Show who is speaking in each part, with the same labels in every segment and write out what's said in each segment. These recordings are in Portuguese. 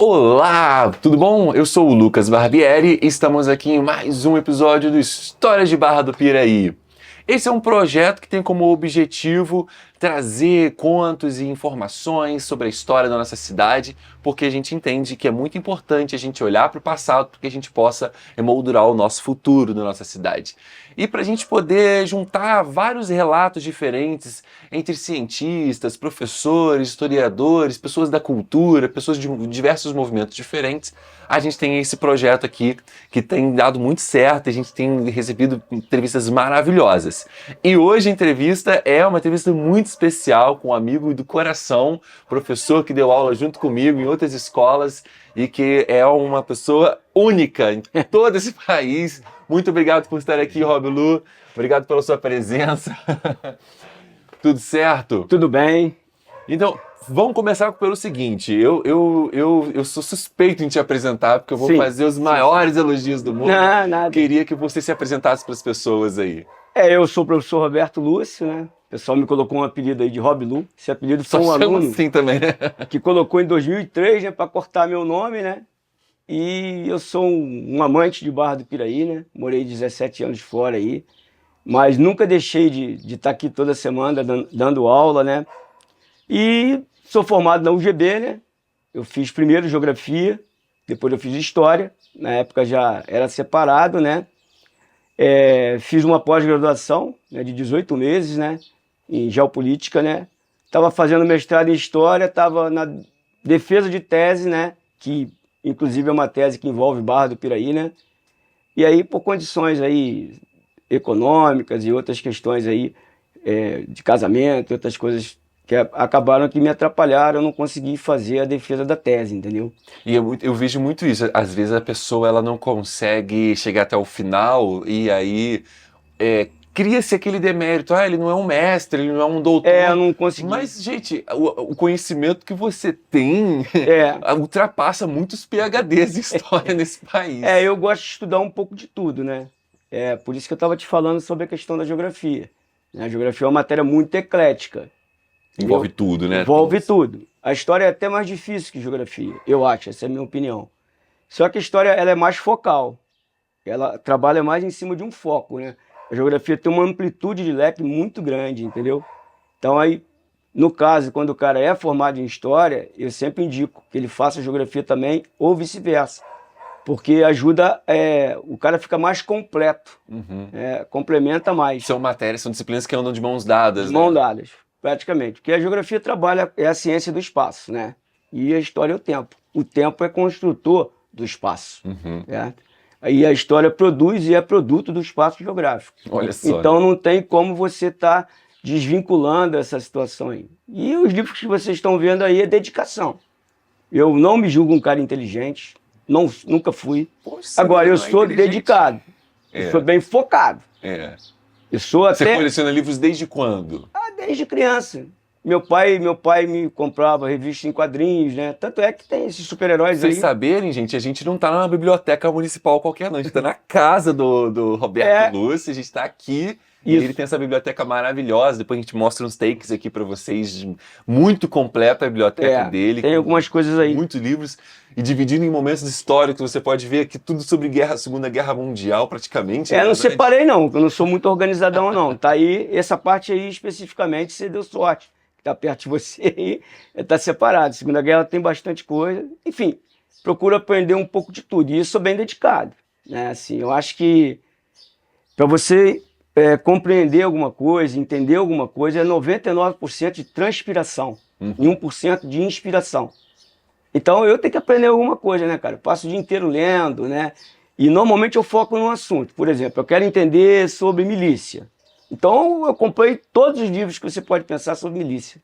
Speaker 1: Olá, tudo bom? Eu sou o Lucas Barbieri e estamos aqui em mais um episódio do Histórias de Barra do Piraí. Esse é um projeto que tem como objetivo trazer contos e informações sobre a história da nossa cidade, porque a gente entende que é muito importante a gente olhar para o passado para que a gente possa emoldurar o nosso futuro da nossa cidade. E para a gente poder juntar vários relatos diferentes entre cientistas, professores, historiadores, pessoas da cultura, pessoas de diversos movimentos diferentes, a gente tem esse projeto aqui que tem dado muito certo e a gente tem recebido entrevistas maravilhosas. E hoje a entrevista é uma entrevista muito especial com um amigo do coração, professor que deu aula junto comigo em outras escolas e que é uma pessoa única em todo esse país. Muito obrigado por estar aqui, Rob Lu. Obrigado pela sua presença. Tudo certo?
Speaker 2: Tudo bem.
Speaker 1: Então, vamos começar pelo seguinte. Eu sou suspeito em te apresentar, porque eu vou fazer os maiores elogios do mundo.
Speaker 2: Não, nada.
Speaker 1: Queria que você se apresentasse para as pessoas aí.
Speaker 2: Eu sou o professor Roberto Lúcio, né? O pessoal me colocou um apelido aí de Rob Lu. Esse apelido foi um aluno
Speaker 1: assim também, né?
Speaker 2: que colocou em 2003, né, para cortar meu nome, né? E eu sou um amante de Barra do Piraí, né? Morei 17 anos fora aí, mas nunca deixei de estar aqui toda semana dando aula, né? E sou formado na UGB, né? Eu fiz primeiro Geografia, depois eu fiz História. Na época já era separado, né? Fiz uma pós-graduação, né, de 18 meses, né? Em Geopolítica, né? Estava fazendo mestrado em História, estava na defesa de tese, né? Que inclusive é uma tese que envolve Barra do Piraí, né? E aí, por condições aí econômicas e outras questões aí, de casamento, outras coisas que acabaram que me atrapalharam, eu não consegui fazer a defesa da tese, entendeu?
Speaker 1: E eu vejo muito isso. Às vezes a pessoa ela não consegue chegar até o final e aí cria-se aquele demérito. Ele não é um mestre, ele não é um doutor.
Speaker 2: Eu não consegui.
Speaker 1: Mas, gente, o conhecimento que você tem ultrapassa muitos PhDs em história nesse país.
Speaker 2: Eu gosto de estudar um pouco de tudo, né? Por isso que eu estava te falando sobre a questão da geografia. A geografia é uma matéria muito eclética.
Speaker 1: Envolve tudo, né?
Speaker 2: Envolve tudo. A história é até mais difícil que geografia, eu acho, essa é a minha opinião. Só que a história ela é mais focal. Ela trabalha mais em cima de um foco, né? A geografia tem uma amplitude de leque muito grande, entendeu? Então aí, no caso, quando o cara é formado em história, eu sempre indico que ele faça geografia também ou vice-versa. Porque ajuda, o cara fica mais completo, complementa mais.
Speaker 1: São matérias, são disciplinas que andam de mãos dadas.
Speaker 2: De mãos dadas. Praticamente, porque a geografia trabalha, é a ciência do espaço, né? E a história é o tempo. O tempo é construtor do espaço. Aí a história produz e é produto do espaço geográfico.
Speaker 1: Olha só.
Speaker 2: Então não tem como você estar desvinculando essa situação aí. E os livros que vocês estão vendo aí é dedicação. Eu não me julgo um cara inteligente, nunca fui.
Speaker 1: Poxa,
Speaker 2: agora, eu sou dedicado, eu sou bem focado. Eu sou
Speaker 1: Você coleciona livros desde quando?
Speaker 2: Desde criança. Meu pai me comprava revista em quadrinhos, né? Tanto é que tem esses super-heróis aí.
Speaker 1: Vocês saberem, gente, a gente não tá na biblioteca municipal qualquer, não. A gente tá na casa do Roberto Lúcio, a gente tá aqui. E ele tem essa biblioteca maravilhosa. Depois a gente mostra uns takes aqui pra vocês. Muito completa a biblioteca dele.
Speaker 2: Tem algumas coisas aí.
Speaker 1: Muitos livros. E dividindo em momentos históricos, você pode ver aqui tudo sobre Segunda Guerra Mundial, praticamente.
Speaker 2: Não separei não, eu não sou muito organizadão não. Tá aí, essa parte aí especificamente, você deu sorte. Que tá perto de você aí, tá separado. Segunda Guerra tem bastante coisa. Enfim, procuro aprender um pouco de tudo. E eu sou bem dedicado, né? Assim, eu acho que para você compreender alguma coisa, entender alguma coisa, é 99% de transpiração e 1% de inspiração. Então eu tenho que aprender alguma coisa, né, cara? Eu passo o dia inteiro lendo, né? E normalmente eu foco num assunto. Por exemplo, eu quero entender sobre milícia. Então eu comprei todos os livros que você pode pensar sobre milícia,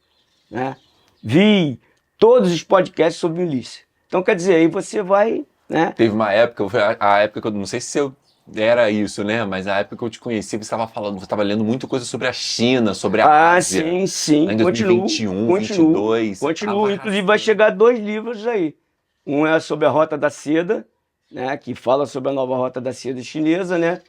Speaker 2: né? Vi todos os podcasts sobre milícia. Então quer dizer, aí você vai, né?
Speaker 1: Teve uma época, a época que eu não sei se era isso, né? Mas a época que eu te conheci, você estava lendo muita coisa sobre a China, sobre a Ásia.
Speaker 2: Sim.
Speaker 1: Em 2021, 2022.
Speaker 2: Continuo. Inclusive vai chegar 2 livros aí. Um é sobre a Rota da Seda, né? Que fala sobre a nova Rota da Seda chinesa, né?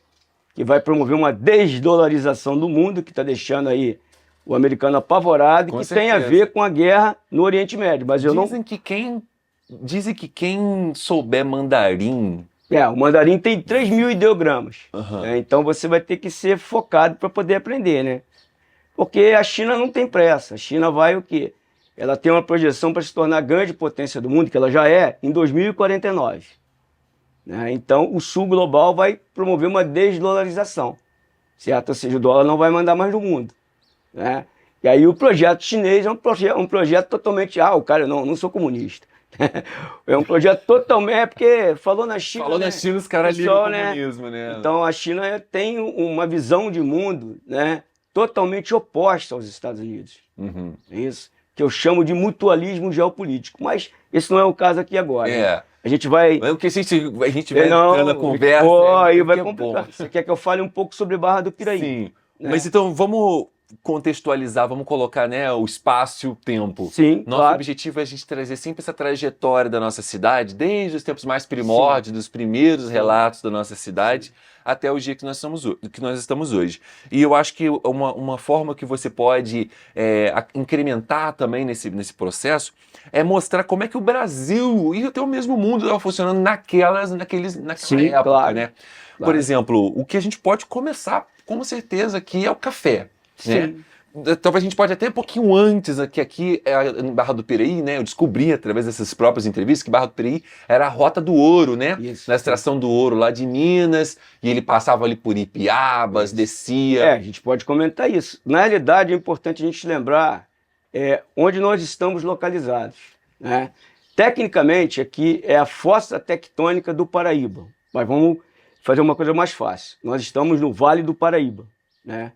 Speaker 2: Que vai promover uma desdolarização do mundo, que está deixando aí o americano apavorado, que tem a ver com a guerra no Oriente Médio. Mas
Speaker 1: Dizem que quem Dizem que quem souber mandarim...
Speaker 2: O mandarim tem 3.000 ideogramas.
Speaker 1: Aham.
Speaker 2: Né? Então você vai ter que ser focado para poder aprender, né? Porque a China não tem pressa. A China vai o quê? Ela tem uma projeção para se tornar a grande potência do mundo, que ela já é, em 2049. Né? Então o sul global vai promover uma desdolarização, certo? Ou seja, o dólar não vai mandar mais no mundo. Né? E aí o projeto chinês é um projeto totalmente... o cara, não sou comunista. É um projeto totalmente... porque falou na China...
Speaker 1: Falou na China, os caras ligam o comunismo, né?
Speaker 2: Então a China tem uma visão de mundo, né, totalmente oposta aos Estados Unidos.
Speaker 1: Uhum.
Speaker 2: Isso. Que eu chamo de mutualismo geopolítico. Mas esse não é o caso aqui agora. Né? A gente vai...
Speaker 1: É o que a gente vai entrando na conversa...
Speaker 2: aí vai complicar. Você quer que eu fale um pouco sobre Barra do Piraí?
Speaker 1: Sim.
Speaker 2: Né?
Speaker 1: Mas então vamos contextualizar, vamos colocar, né, o espaço e o tempo.
Speaker 2: Sim,
Speaker 1: Nosso
Speaker 2: claro.
Speaker 1: objetivo é a gente trazer sempre essa trajetória da nossa cidade, desde os tempos mais primórdios, dos primeiros relatos da nossa cidade, até o dia que nós estamos hoje. E eu acho que uma forma que você pode incrementar também nesse processo é mostrar como é que o Brasil e até o mesmo mundo estava funcionando naquela
Speaker 2: Sim,
Speaker 1: época,
Speaker 2: claro,
Speaker 1: né? Por
Speaker 2: claro.
Speaker 1: exemplo, o que a gente pode começar com certeza aqui é o café. Né?
Speaker 2: Sim.
Speaker 1: Talvez a gente pode até um pouquinho antes, aqui em Barra do Piraí, né? Eu descobri através dessas próprias entrevistas que Barra do Piraí era a rota do ouro, né?
Speaker 2: Isso.
Speaker 1: Na extração do ouro lá de Minas, e ele passava ali por Ipiabas, descia.
Speaker 2: A gente pode comentar isso. Na realidade, é importante a gente lembrar onde nós estamos localizados. Né? Tecnicamente, aqui é a fossa tectônica do Paraíba. Mas vamos fazer uma coisa mais fácil. Nós estamos no Vale do Paraíba. Né?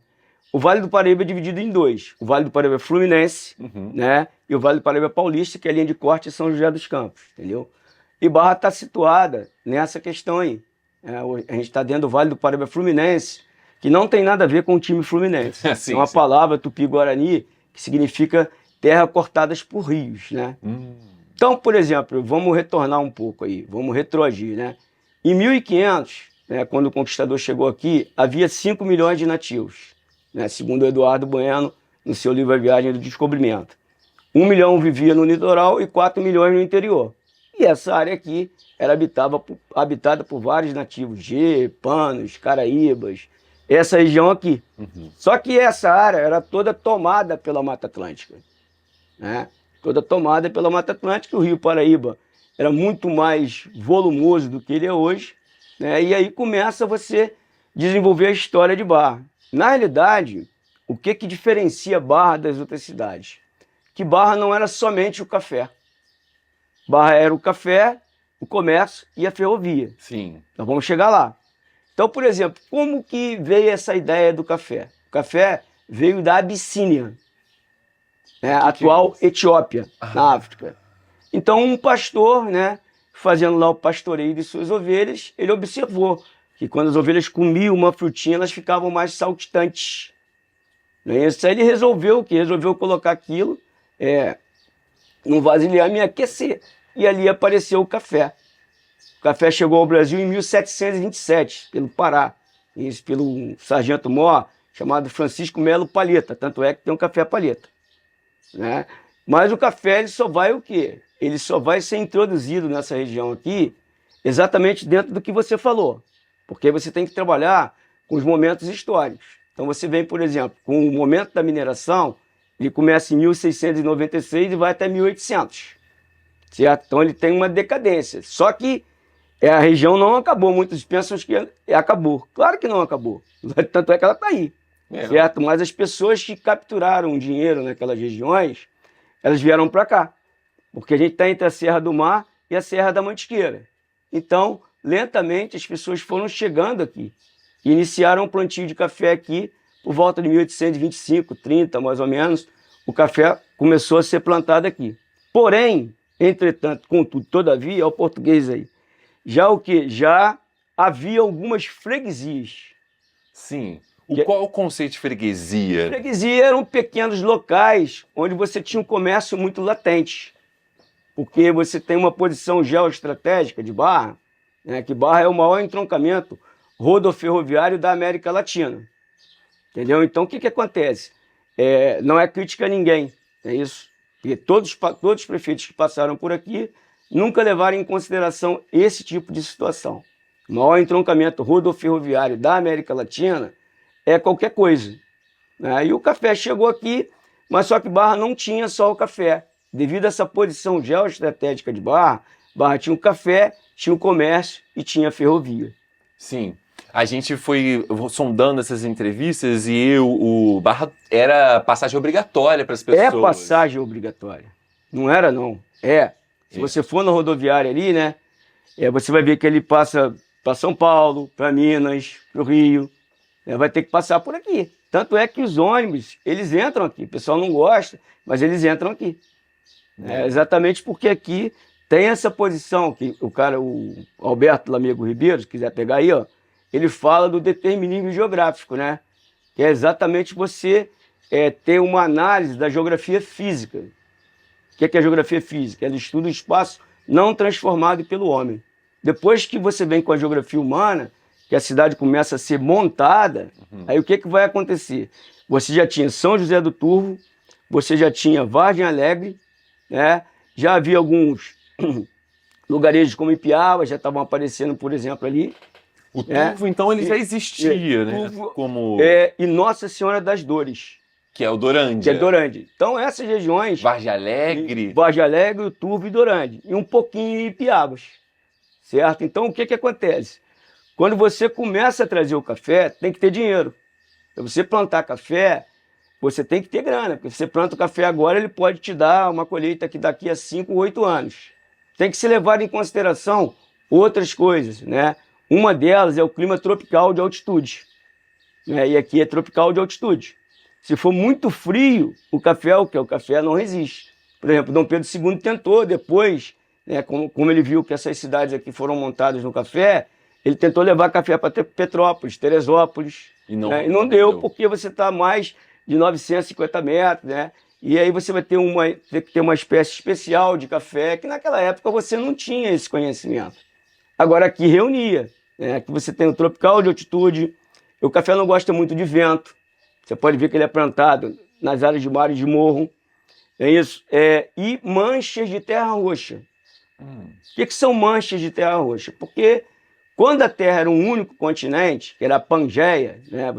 Speaker 2: O Vale do Paraíba é dividido em dois. O Vale do Paraíba Fluminense, né? E o Vale do Paraíba Paulista, que é a linha de corte de São José dos Campos, entendeu? E Barra está situada nessa questão aí. A gente está dentro do Vale do Paraíba Fluminense, que não tem nada a ver com o time Fluminense.
Speaker 1: Sim,
Speaker 2: é uma palavra tupi-guarani que significa terra cortadas por rios, né? Então, por exemplo, vamos retornar um pouco aí, vamos retroagir, né? Em 1500, né, quando o conquistador chegou aqui, havia 5 milhões de nativos. Né, segundo Eduardo Bueno, no seu livro A Viagem do Descobrimento. 1 milhão vivia no litoral e 4 milhões no interior. E essa área aqui era habitada por vários nativos, G, Panos, Caraíbas, essa região aqui. Só que essa área era toda tomada pela Mata Atlântica. Né? Toda tomada pela Mata Atlântica, o Rio Paraíba era muito mais volumoso do que ele é hoje. Né? E aí começa você desenvolver a história de Barra. Na realidade, o que diferencia Barra das outras cidades? Que Barra não era somente o café. Barra era o café, o comércio e a ferrovia.
Speaker 1: Sim.
Speaker 2: Então vamos chegar lá. Então, por exemplo, como que veio essa ideia do café? O café veio da Abissínia, né, atual Etiópia, na África. Então um pastor, né, fazendo lá o pastoreio de suas ovelhas, ele observou que quando as ovelhas comiam uma frutinha, elas ficavam mais saltitantes. Isso aí ele resolveu o quê? Resolveu colocar aquilo num vasilhame e aquecer. E ali apareceu o café. O café chegou ao Brasil em 1727, pelo Pará. Isso pelo sargento-mor chamado Francisco Melo Palheta. Tanto é que tem um café Palheta. Né? Mas o café ele só vai o quê? Ele só vai ser introduzido nessa região aqui exatamente dentro do que você falou. Porque você tem que trabalhar com os momentos históricos. Então você vem, por exemplo, com o momento da mineração, ele começa em 1696 e vai até 1800. Certo? Então ele tem uma decadência. Só que a região não acabou. Muitos pensam que acabou. Claro que não acabou. Tanto é que ela está aí. Certo? Mas as pessoas que capturaram dinheiro naquelas regiões, elas vieram para cá. Porque a gente está entre a Serra do Mar e a Serra da Mantiqueira. Então, lentamente, as pessoas foram chegando aqui. E iniciaram um plantio de café aqui por volta de 1825, 30 mais ou menos. O café começou a ser plantado aqui. Porém, entretanto, contudo, todavia, é o português aí. Já o quê? Já havia algumas freguesias.
Speaker 1: Sim. Qual é o conceito de freguesia?
Speaker 2: Freguesia eram pequenos locais onde você tinha um comércio muito latente. Porque você tem uma posição geoestratégica de Barra, né, que Barra é o maior entroncamento rodoferroviário da América Latina. Entendeu? Então o que acontece? Não é crítica a ninguém, é isso. Porque todos os prefeitos que passaram por aqui nunca levaram em consideração esse tipo de situação. O maior entroncamento rodoferroviário da América Latina é qualquer coisa, né? E o café chegou aqui, mas só que Barra não tinha só o café. Devido a essa posição geoestratégica de Barra, Barra tinha o café, tinha o comércio e tinha a ferrovia.
Speaker 1: Sim. A gente foi sondando essas entrevistas e o Barra era passagem obrigatória para as pessoas.
Speaker 2: É passagem obrigatória. Não era, não. É. Se você for na rodoviária ali, né? Você vai ver que ele passa para São Paulo, para Minas, para o Rio. Vai ter que passar por aqui. Tanto é que os ônibus, eles entram aqui. O pessoal não gosta, mas eles entram aqui. Exatamente porque aqui tem essa posição que o Alberto Lamego Ribeiro, se quiser pegar aí, ó, ele fala do determinismo geográfico, né? Que é exatamente você ter uma análise da geografia física. O que é a geografia física? Ela estuda o espaço não transformado pelo homem. Depois que você vem com a geografia humana, que a cidade começa a ser montada, aí o que vai acontecer? Você já tinha São José do Turvo, você já tinha Vargem Alegre, né? Já havia alguns lugarejos como Ipiaba, já estavam aparecendo, por exemplo, ali.
Speaker 1: O Turvo, então, ele já existia, né?
Speaker 2: Turvo, e Nossa Senhora das Dores.
Speaker 1: Que é o Dorândia.
Speaker 2: Que é Dorândia. Então, essas regiões...
Speaker 1: Vargem Alegre.
Speaker 2: Vargem Alegre, o Turvo e Dorândia. E um pouquinho em Ipiabas. Certo? Então, o que acontece? Quando você começa a trazer o café, tem que ter dinheiro. Para você plantar café, você tem que ter grana. Porque você planta o café agora, ele pode te dar uma colheita que daqui a 5, 8 anos. Tem que se levar em consideração outras coisas, né? Uma delas é o clima tropical de altitude. Né? E aqui é tropical de altitude. Se for muito frio, o café não resiste. Por exemplo, Dom Pedro II tentou depois, né, como ele viu que essas cidades aqui foram montadas no café, ele tentou levar café para Petrópolis, Teresópolis, e não deu, porque você está a mais de 950 metros, né? E aí você vai ter que ter uma espécie especial de café, que naquela época você não tinha esse conhecimento. Agora aqui reunia, né? Aqui você tem o tropical de altitude, o café não gosta muito de vento, você pode ver que ele é plantado nas áreas de mares de morro, é isso, e manchas de terra roxa. O que são manchas de terra roxa? Porque quando a Terra era um único continente, que era a Pangeia, né,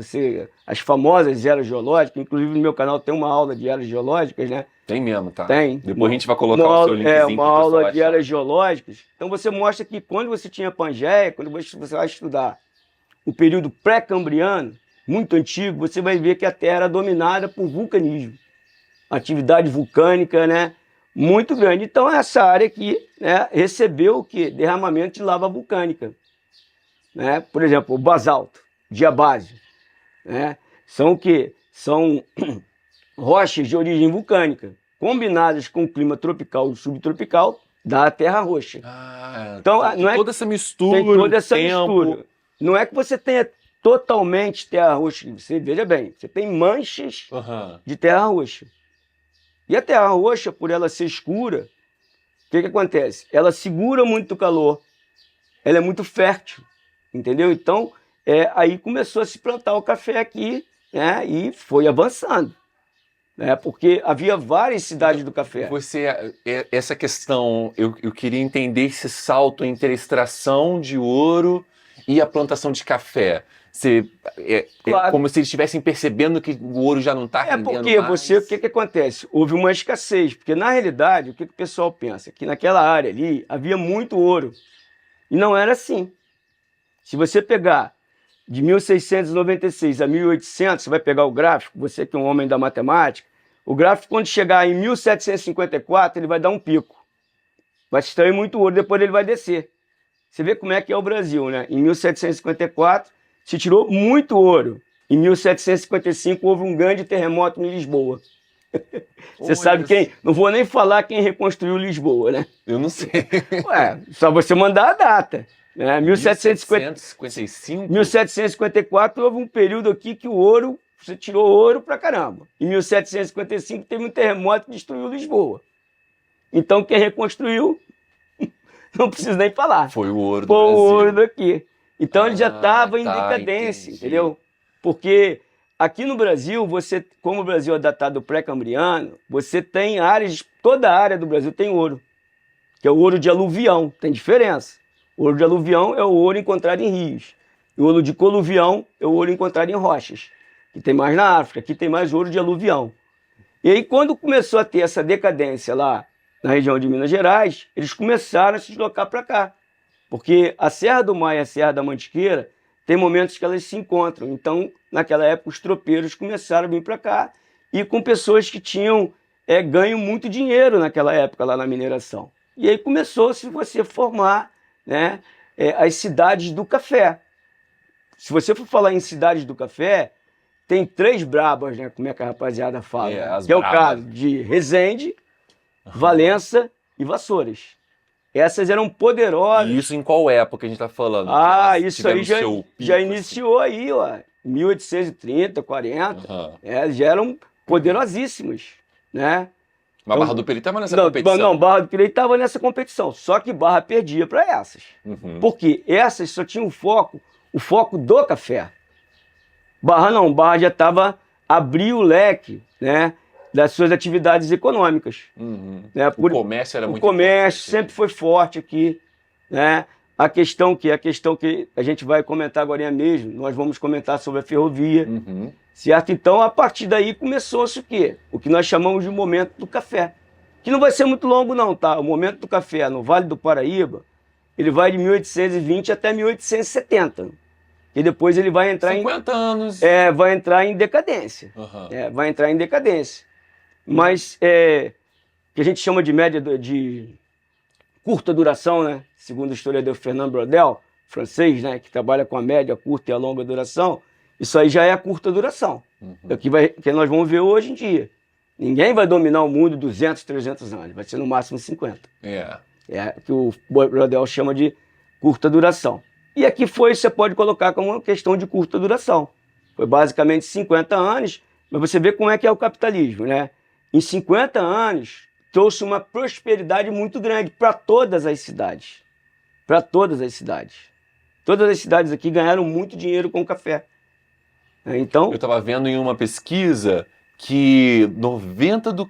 Speaker 2: as famosas eras geológicas, inclusive no meu canal tem uma aula de eras geológicas, né?
Speaker 1: Tem mesmo, tá?
Speaker 2: Tem.
Speaker 1: Depois a gente vai colocar o seu linkzinho.
Speaker 2: Uma aula de eras geológicas. Então você mostra que quando você tinha Pangeia, quando você vai estudar o período pré-cambriano, muito antigo, você vai ver que a Terra era dominada por vulcanismo. Atividade vulcânica, né? Muito grande. Então essa área aqui, né, recebeu o quê? Derramamento de lava vulcânica. Né? Por exemplo, o basalto, diabásio, né? São o quê? São rochas de origem vulcânica, combinadas com o clima tropical e subtropical da terra roxa.
Speaker 1: Então, não é toda essa mistura.
Speaker 2: Tem toda essa mistura. Não é que você tenha totalmente terra roxa. Você veja bem, você tem manchas de terra roxa. E a terra roxa, por ela ser escura, o que acontece? Ela segura muito calor, ela é muito fértil. Entendeu? Então, aí começou a se plantar o café aqui, né? E foi avançando. Né? Porque havia várias cidades do café.
Speaker 1: Essa questão, eu queria entender esse salto entre a extração de ouro e a plantação de café. Claro. Como se eles estivessem percebendo que o ouro já não está rendendo
Speaker 2: porque
Speaker 1: mais.
Speaker 2: o que acontece? Houve uma escassez. Porque, na realidade, o que o pessoal pensa? Que naquela área ali havia muito ouro. E não era assim. Se você pegar de 1696 a 1800, você vai pegar o gráfico, você que é um homem da matemática, o gráfico quando chegar em 1754, ele vai dar um pico. Vai se extrair muito ouro, depois ele vai descer. Você vê como é que é o Brasil, né? Em 1754, se tirou muito ouro. Em 1755, houve um grande terremoto em Lisboa. Você sabe quem? Não vou nem falar quem reconstruiu Lisboa, né?
Speaker 1: Eu não sei.
Speaker 2: Só você mandar a data.
Speaker 1: 1755?
Speaker 2: 1754 houve um período aqui que o ouro, você tirou ouro pra caramba. Em 1755 teve um terremoto que destruiu Lisboa. Então quem reconstruiu, não preciso nem falar.
Speaker 1: Foi o ouro do
Speaker 2: Foi
Speaker 1: Brasil.
Speaker 2: o ouro daqui. Então ele já estava em decadência, entendi. Entendeu? Porque aqui no Brasil, como o Brasil é datado pré-cambriano, você tem áreas, toda a área do Brasil tem ouro. que é o ouro de aluvião, tem diferença. O ouro de aluvião é o ouro encontrado em rios. E o ouro de coluvião é o ouro encontrado em rochas, que tem mais na África, aqui tem mais ouro de aluvião. E aí, quando começou a ter essa decadência lá na região de Minas Gerais, eles começaram a se deslocar para cá. Porque a Serra do Mar e a Serra da Mantiqueira tem momentos que elas se encontram. Então, naquela época, os tropeiros começaram a vir para cá e com pessoas que tinham ganho muito dinheiro naquela época lá na mineração. E aí começou-se você formar, né, as cidades do café. Se você for falar em cidades do café, tem 3 brabas, né, como é que a rapaziada fala, que é o caso de Resende, Valença e Vassouras. Essas eram poderosas.
Speaker 1: E isso em qual época a gente está falando?
Speaker 2: Isso aí já iniciou assim. Aí, ó, 1830, 40. Já eram poderosíssimas, né?
Speaker 1: Mas Barra do Piraí estava nessa competição?
Speaker 2: Não, Barra do Piraí estava nessa competição. Só que Barra perdia para essas. Porque essas só tinham o foco do café. Barra já estava abriu o leque, né, das suas atividades econômicas. Né?
Speaker 1: O comércio era muito
Speaker 2: importante. O comércio sempre foi forte aqui, né? A questão que a gente vai comentar agora mesmo, nós vamos comentar sobre a ferrovia, certo? Então, a partir daí começou-se o quê? O que nós chamamos de momento do café, que não vai ser muito longo não, tá? O momento do café no Vale do Paraíba, ele vai de 1820 até 1870. E depois ele vai entrar
Speaker 1: 50 anos.
Speaker 2: Vai entrar em decadência. Vai entrar em decadência. Mas que a gente chama de média de curta duração, né? Segundo o historiador Fernand Braudel, francês, né? Que trabalha com a média, a curta e a longa duração. Isso aí já é a curta duração. É o que nós vamos ver hoje em dia. Ninguém vai dominar o mundo 200, 300 anos. Vai ser no máximo 50. É que o Braudel chama de curta duração. E aqui você pode colocar como uma questão de curta duração. Foi basicamente 50 anos, mas você vê como é que é o capitalismo, né? Em 50 anos, trouxe uma prosperidade muito grande para todas as cidades. Para todas as cidades. Todas as cidades aqui ganharam muito dinheiro com o café. Então,
Speaker 1: eu estava vendo em uma pesquisa que 90%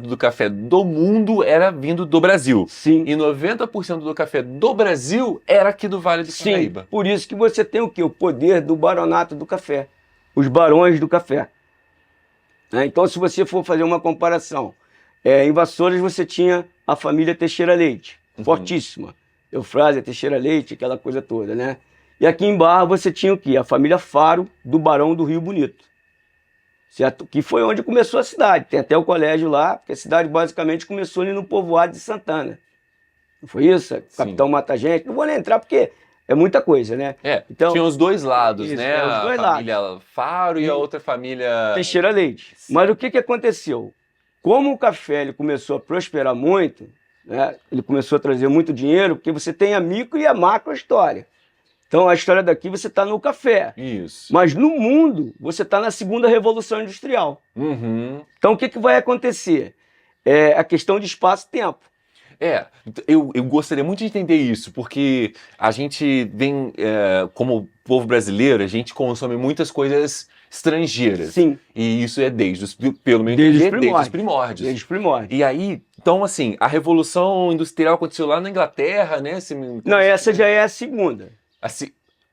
Speaker 1: do café do mundo era vindo do Brasil.
Speaker 2: Sim.
Speaker 1: E 90% do café do Brasil era aqui do Vale do Paraíba.
Speaker 2: Sim, por isso que você tem o quê? O poder do baronato do café. Os barões do café. Então, se você for fazer uma comparação, em Vassouras você tinha a família Teixeira Leite, fortíssima. Eufrásia Teixeira Leite, aquela coisa toda, né? E aqui em Barra você tinha o quê? A família Faro, do Barão do Rio Bonito. Certo? Que foi onde começou a cidade. Tem até o colégio lá, porque a cidade basicamente começou ali no povoado de Santana. Não foi isso? O capitão mata gente. Não vou nem entrar porque é muita coisa, né?
Speaker 1: Então, tinha os dois lados,
Speaker 2: isso,
Speaker 1: né?
Speaker 2: Os dois
Speaker 1: a família Faro e a outra família...
Speaker 2: Teixeira Leite. Mas o que aconteceu? Como o café ele começou a prosperar muito, né? Ele começou a trazer muito dinheiro, porque você tem a micro e a macro história. Então, a história daqui você está no café.
Speaker 1: Isso.
Speaker 2: Mas no mundo, você está na segunda revolução industrial. Então, o que vai acontecer? É a questão de espaço-tempo.
Speaker 1: Eu gostaria muito de entender isso, porque a gente vem, como povo brasileiro, a gente consome muitas coisas estrangeiras.
Speaker 2: Sim.
Speaker 1: E isso é desde os primórdios.
Speaker 2: Desde os primórdios.
Speaker 1: E aí, então assim, a Revolução Industrial aconteceu lá na Inglaterra, né?
Speaker 2: Não, essa já é a segunda.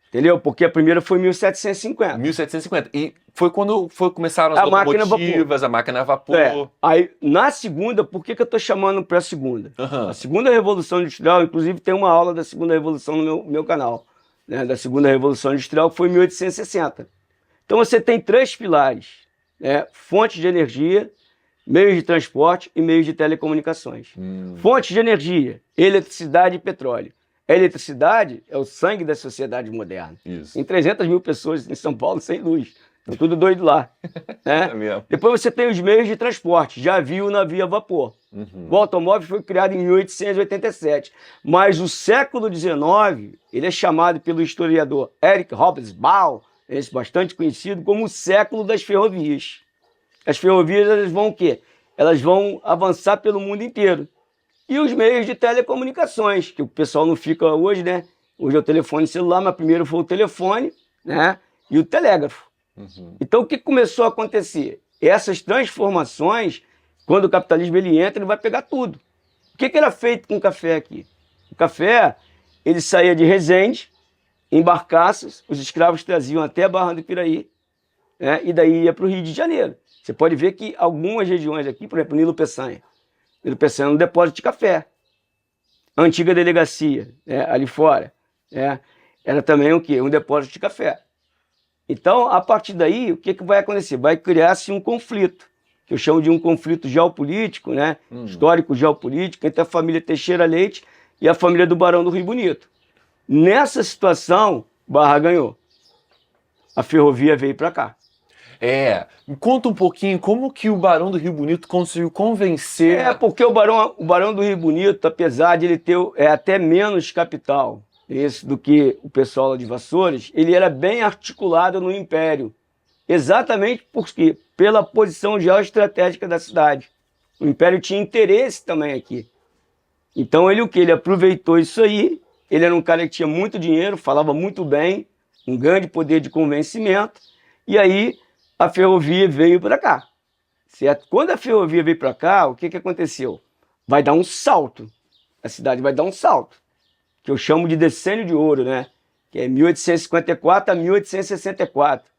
Speaker 2: Entendeu? Porque a primeira foi em 1750.
Speaker 1: 1750. E foi quando começaram as locomotivas, a máquina a vapor.
Speaker 2: Aí, na segunda, por que eu estou chamando para a segunda? A segunda Revolução Industrial, inclusive tem uma aula da segunda Revolução no meu canal, né? Da segunda Revolução Industrial, que foi em 1860. Então você tem 3 pilares, né? Fonte de energia, meios de transporte e meios de telecomunicações. Fonte de energia, eletricidade e petróleo. A eletricidade é o sangue da sociedade moderna.
Speaker 1: Isso.
Speaker 2: Tem 300 mil pessoas em São Paulo sem luz. Estão tudo doido lá. Né? Depois você tem os meios de transporte. Já viu o navio a vapor. O automóvel foi criado em 1887. Mas o século XIX, ele é chamado pelo historiador Eric Hobsbawm, esse bastante conhecido, como o século das ferrovias. As ferrovias, elas vão o quê? Elas vão avançar pelo mundo inteiro. E os meios de telecomunicações, que o pessoal não fica hoje, né? Hoje é o telefone celular, mas primeiro foi o telefone, né? E o telégrafo. Então, o que começou a acontecer? Essas transformações, quando o capitalismo ele entra, ele vai pegar tudo. que era feito com o café aqui? O café, ele saía de Resende, em barcaças, os escravos traziam até a Barra do Piraí, né? E daí ia para o Rio de Janeiro. Você pode ver que algumas regiões aqui, por exemplo, Nilo Peçanha. Nilo Peçanha é um depósito de café. A antiga delegacia, né, ali fora, né, era também o quê? Um depósito de café. Então, a partir daí, o que vai acontecer? Vai criar-se um conflito, que eu chamo de um conflito geopolítico, né, histórico geopolítico, entre a família Teixeira Leite e a família do Barão do Rio Bonito. Nessa situação, Barra ganhou. A ferrovia veio para cá.
Speaker 1: Me conta um pouquinho como que o Barão do Rio Bonito conseguiu convencer...
Speaker 2: Porque o Barão do Rio Bonito, apesar de ele ter até menos capital do que o pessoal lá de Vassouras, ele era bem articulado no Império. Exatamente porque, pela posição geoestratégica da cidade. O Império tinha interesse também aqui. Então ele aproveitou isso aí, ele era um cara que tinha muito dinheiro, falava muito bem, um grande poder de convencimento, e aí a ferrovia veio para cá, certo? Quando a ferrovia veio para cá, o que aconteceu? Vai dar um salto, a cidade vai dar um salto, que eu chamo de decênio de ouro, né? Que é 1854 a 1864,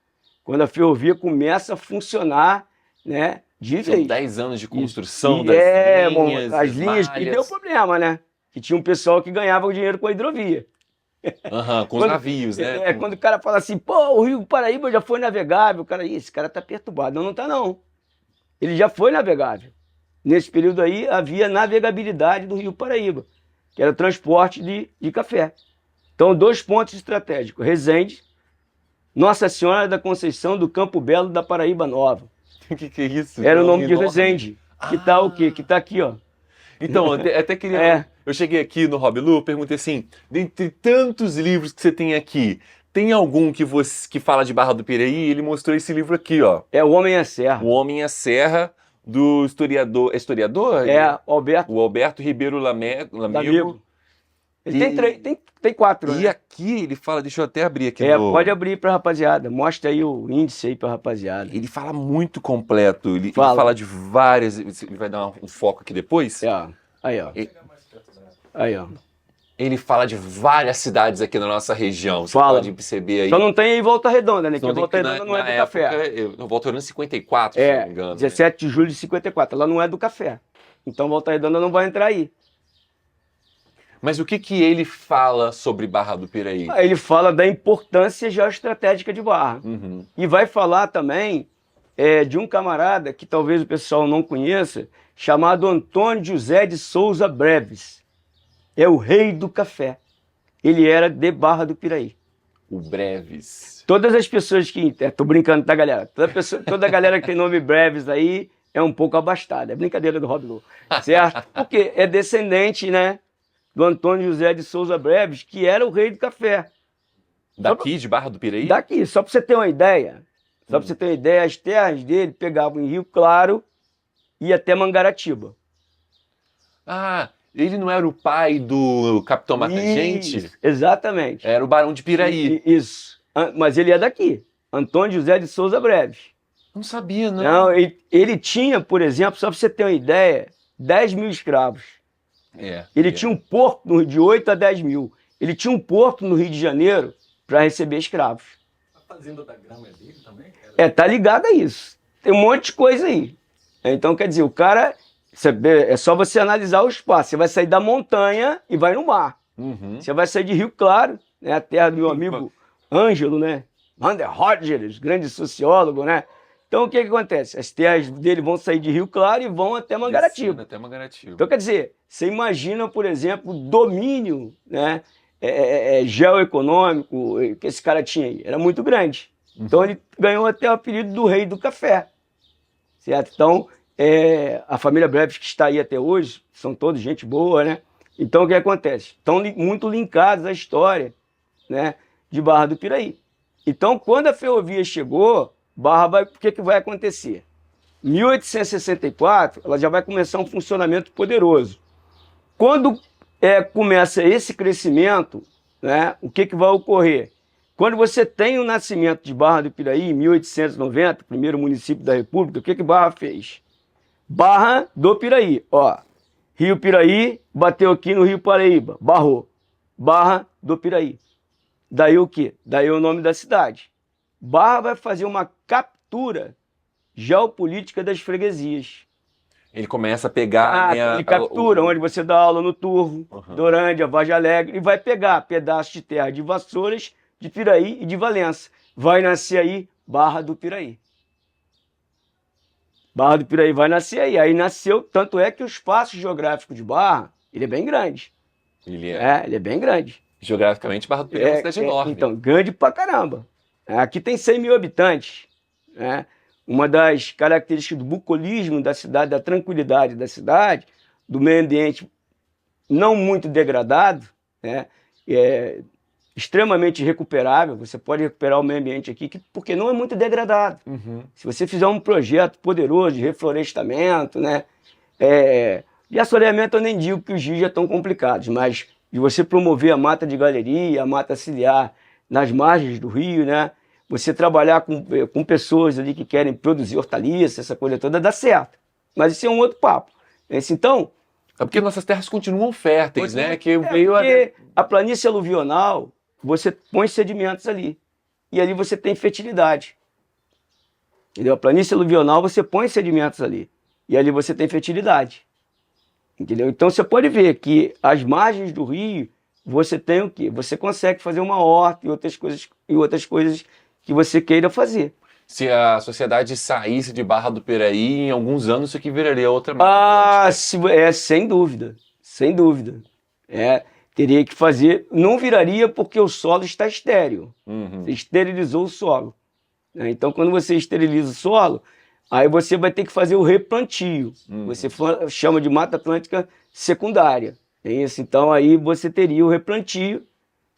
Speaker 2: quando a ferrovia começa a funcionar, né? De
Speaker 1: São
Speaker 2: vez.
Speaker 1: 10 anos de construção
Speaker 2: as linhas, e deu problema, né? Que tinha um pessoal que ganhava o dinheiro com a hidrovia.
Speaker 1: Com os navios, né?
Speaker 2: Quando o cara fala assim, pô, o Rio Paraíba já foi navegável, o cara, esse cara tá perturbado. Não tá não. Ele já foi navegável. Nesse período aí havia navegabilidade do Rio Paraíba, que era transporte de café. Então, 2 pontos estratégicos. Resende, Nossa Senhora da Conceição do Campo Belo da Paraíba Nova.
Speaker 1: O que é isso?
Speaker 2: Era o nome de Resende. Que tá o quê? Que tá aqui, ó.
Speaker 1: Então, até queria... Eu cheguei aqui no Hobby Lu, perguntei assim, dentre tantos livros que você tem aqui, tem algum que fala de Barra do Piraí? Ele mostrou esse livro aqui, ó.
Speaker 2: É O Homem à Serra.
Speaker 1: O Homem à Serra, do historiador... É historiador? O Alberto Ribeiro Lamego.
Speaker 2: Ele tem 4, né?
Speaker 1: E aqui ele fala, deixa eu até abrir aqui.
Speaker 2: Pode abrir pra rapaziada. Mostra aí o índice aí pra rapaziada.
Speaker 1: Ele fala muito completo. Ele fala de várias... Ele vai dar um foco aqui depois?
Speaker 2: Aí, ó. Aí, ó.
Speaker 1: Ele fala de várias cidades aqui na nossa região. Você pode perceber aí.
Speaker 2: Só não tem aí Volta Redonda, né? Porque Volta Redonda não é do café.
Speaker 1: Volta Redonda 54, se não me engano.
Speaker 2: 17 de julho de 54. Ela não é do café. Então Volta Redonda não vai entrar aí.
Speaker 1: Mas o que ele fala sobre Barra do Piraí?
Speaker 2: Ele fala da importância geoestratégica de Barra. E vai falar também de um camarada que talvez o pessoal não conheça, chamado Antônio José de Souza Breves. É o rei do café. Ele era de Barra do Piraí.
Speaker 1: O Breves.
Speaker 2: Todas as pessoas que... tô brincando, tá, galera? Toda a galera que tem nome Breves aí é um pouco abastada. É brincadeira do Hobby Lu, certo? Porque é descendente, né, do Antônio José de Souza Breves, que era o rei do café.
Speaker 1: Daqui, de Barra do Piraí?
Speaker 2: Daqui, só para você ter uma ideia. As terras dele pegavam em Rio Claro e até Mangaratiba.
Speaker 1: Ele não era o pai do Capitão Mata-Gente?
Speaker 2: Isso, exatamente.
Speaker 1: Era o Barão de Piraí.
Speaker 2: Isso. Mas ele é daqui. Antônio José de Souza Breves.
Speaker 1: Não sabia, não.
Speaker 2: Não, ele tinha, por exemplo, só para você ter uma ideia, 10 mil escravos. Ele tinha um porto de 8 a 10 mil. Ele tinha um porto no Rio de Janeiro para receber escravos.
Speaker 3: A Fazenda da Grama é dele também?
Speaker 2: Tá ligado a isso. Tem um monte de coisa aí. Então, quer dizer, o cara... É só você analisar o espaço. Você vai sair da montanha e vai no mar. Você vai sair de Rio Claro, né, a terra do meu amigo Ângelo, né? Ander Rogers, grande sociólogo, né? Então, o que acontece? As terras dele vão sair de Rio Claro e vão até Mangaratiba. Então, quer dizer, você imagina, por exemplo, o domínio, né, geoeconômico que esse cara tinha aí. Era muito grande. Então, ele ganhou até o apelido do rei do café. Certo? Então, a família Breves que está aí até hoje, são todos gente boa, né? Então, o que acontece? Estão muito linkados à história, né, de Barra do Piraí. Então, quando a ferrovia chegou, o que vai acontecer? Em 1864, ela já vai começar um funcionamento poderoso. Quando começa esse crescimento, né, o que vai ocorrer? Quando você tem o nascimento de Barra do Piraí, em 1890, primeiro município da República, o que Barra fez? Barra do Piraí, ó. Rio Piraí, bateu aqui no Rio Paraíba, barrou. Barra do Piraí. Daí o quê? Daí o nome da cidade. Barra vai fazer uma captura geopolítica das freguesias.
Speaker 1: Ele começa a pegar...
Speaker 2: Ele captura onde você dá aula no Turvo, Dorândia, Vargem Alegre, e vai pegar pedaços de terra de Vassouras, de Piraí e de Valença. Vai nascer aí Barra do Piraí. Barra do Piraí vai nascer aí. Aí nasceu, tanto é que o espaço geográfico de Barra, ele é bem grande.
Speaker 1: Ele é.
Speaker 2: Ele é bem grande.
Speaker 1: Geograficamente, Barra do Piraí é uma cidade enorme.
Speaker 2: Então, grande pra caramba. Aqui tem 100 mil habitantes. Né? Uma das características do bucolismo da cidade, da tranquilidade da cidade, do meio ambiente não muito degradado, né? É extremamente recuperável. Você pode recuperar o meio ambiente aqui, porque não é muito degradado. Se você fizer um projeto poderoso de reflorestamento, né? De assoreamento eu nem digo que os rios já estão complicados, mas de você promover a mata de galeria, a mata ciliar nas margens do rio, né? Você trabalhar com pessoas ali que querem produzir hortaliças, essa coisa toda, dá certo. Mas isso é um outro papo. Então,
Speaker 1: é porque nossas terras continuam férteis, né?
Speaker 2: Porque a planície aluvional, você põe sedimentos ali. E ali você tem fertilidade. Entendeu? A planície aluvional, você põe sedimentos ali. E ali você tem fertilidade. Entendeu? Então você pode ver que as margens do rio, você tem o quê? Você consegue fazer uma horta e outras coisas que você queira fazer.
Speaker 1: Se a sociedade saísse de Barra do Piraí, em alguns anos isso aqui viraria outra Mata
Speaker 2: sem dúvida. Sem dúvida. Teria que fazer... Não viraria porque o solo está estéril. Você esterilizou o solo. Então, quando você esteriliza o solo, aí você vai ter que fazer o replantio. Você chama de Mata Atlântica secundária. É isso. Então, aí você teria o replantio.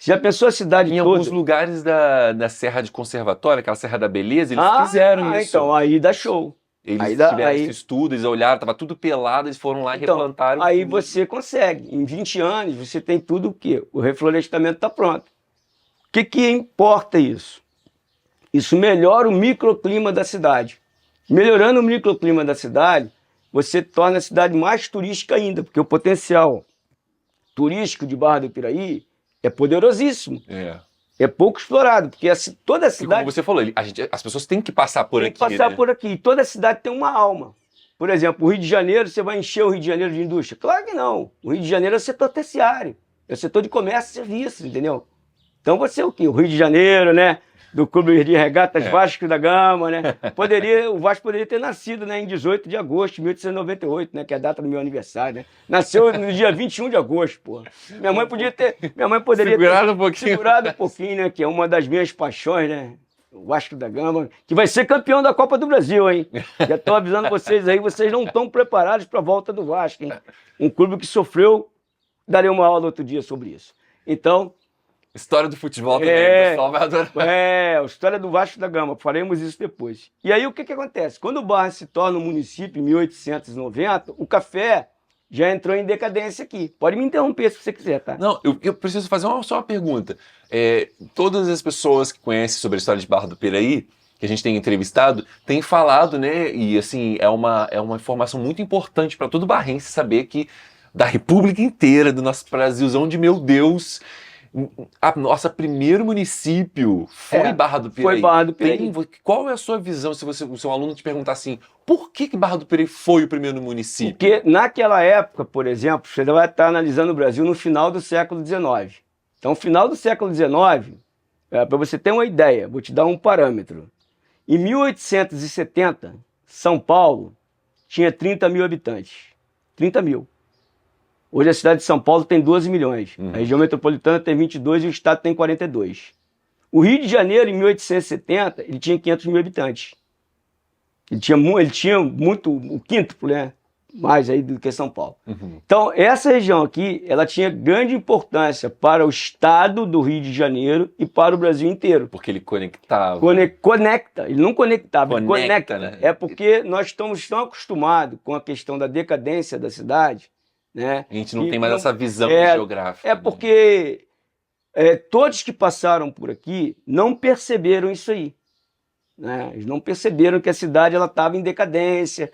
Speaker 2: Já pensou a cidade toda?
Speaker 1: Em alguns lugares da Serra de Conservatória, aquela Serra da Beleza, eles fizeram isso.
Speaker 2: Então, aí dá show.
Speaker 1: Eles tiveram esse estudo, eles olharam, estava tudo pelado, eles foram lá e replantaram.
Speaker 2: Aí você consegue. Em 20 anos, você tem tudo o quê? O reflorestamento está pronto. O que importa isso? Isso melhora o microclima da cidade. Melhorando o microclima da cidade, você torna a cidade mais turística ainda, porque o potencial turístico de Barra do Piraí é poderosíssimo. É pouco explorado, porque toda a cidade...
Speaker 1: E como você falou, as pessoas têm que passar por aqui.
Speaker 2: Tem que passar por aqui. Toda a cidade tem uma alma. Por exemplo, o Rio de Janeiro, você vai encher o Rio de Janeiro de indústria? Claro que não. O Rio de Janeiro é o setor terciário. É o setor de comércio e serviços, entendeu? Então você é o quê? O Rio de Janeiro, né? Do Clube de Regatas Vasco da Gama, né? O Vasco poderia ter nascido, né, em 18 de agosto de 1898, né? Que é a data do meu aniversário, né? Nasceu no dia 21 de agosto, pô. Minha mãe poderia
Speaker 1: segurado
Speaker 2: ter segurado um pouquinho, né? Que é uma das minhas paixões, né? O Vasco da Gama, que vai ser campeão da Copa do Brasil, hein? Já estou avisando vocês aí, vocês não estão preparados para a volta do Vasco, hein? Um clube que sofreu, darei uma aula outro dia sobre isso. Então...
Speaker 1: História do futebol também, o pessoal vai adorar.
Speaker 2: A história do Vasco da Gama, faremos isso depois. E aí o que acontece? Quando o Barra se torna um município em 1890, o café já entrou em decadência aqui. Pode me interromper se você quiser, tá?
Speaker 1: Não, eu preciso fazer só uma pergunta. Todas as pessoas que conhecem sobre a história de Barra do Piraí, que a gente tem entrevistado, têm falado, né? E assim, é uma informação muito importante para todo barrense saber que da República inteira, do nosso Brasilzão de meu Deus... A nossa primeiro município foi Barra do Piraí.
Speaker 2: Foi Barra do Piraí.
Speaker 1: Qual é a sua visão se o seu aluno te perguntar assim, por que Barra do Piraí foi o primeiro município?
Speaker 2: Porque naquela época, por exemplo, você vai estar analisando o Brasil no final do século XIX. Então, final do século XIX, para você ter uma ideia, vou te dar um parâmetro. Em 1870, São Paulo tinha 30 mil habitantes. 30 mil. Hoje a cidade de São Paulo tem 12 milhões, a região metropolitana tem 22 e o estado tem 42. O Rio de Janeiro, em 1870, ele tinha 500 mil habitantes. Ele tinha muito, o quíntuplo, né? Mais aí do que São Paulo. Então, essa região aqui, ela tinha grande importância para o estado do Rio de Janeiro e para o Brasil inteiro.
Speaker 1: Porque ele conectava.
Speaker 2: Conecta, ele não conectava, ele conecta.
Speaker 1: Né?
Speaker 2: É porque nós estamos tão acostumados com a questão da decadência da cidade, né?
Speaker 1: A gente não tem mais essa visão geográfica.
Speaker 2: É porque todos que passaram por aqui não perceberam isso aí. Né? Eles não perceberam que a cidade estava em decadência.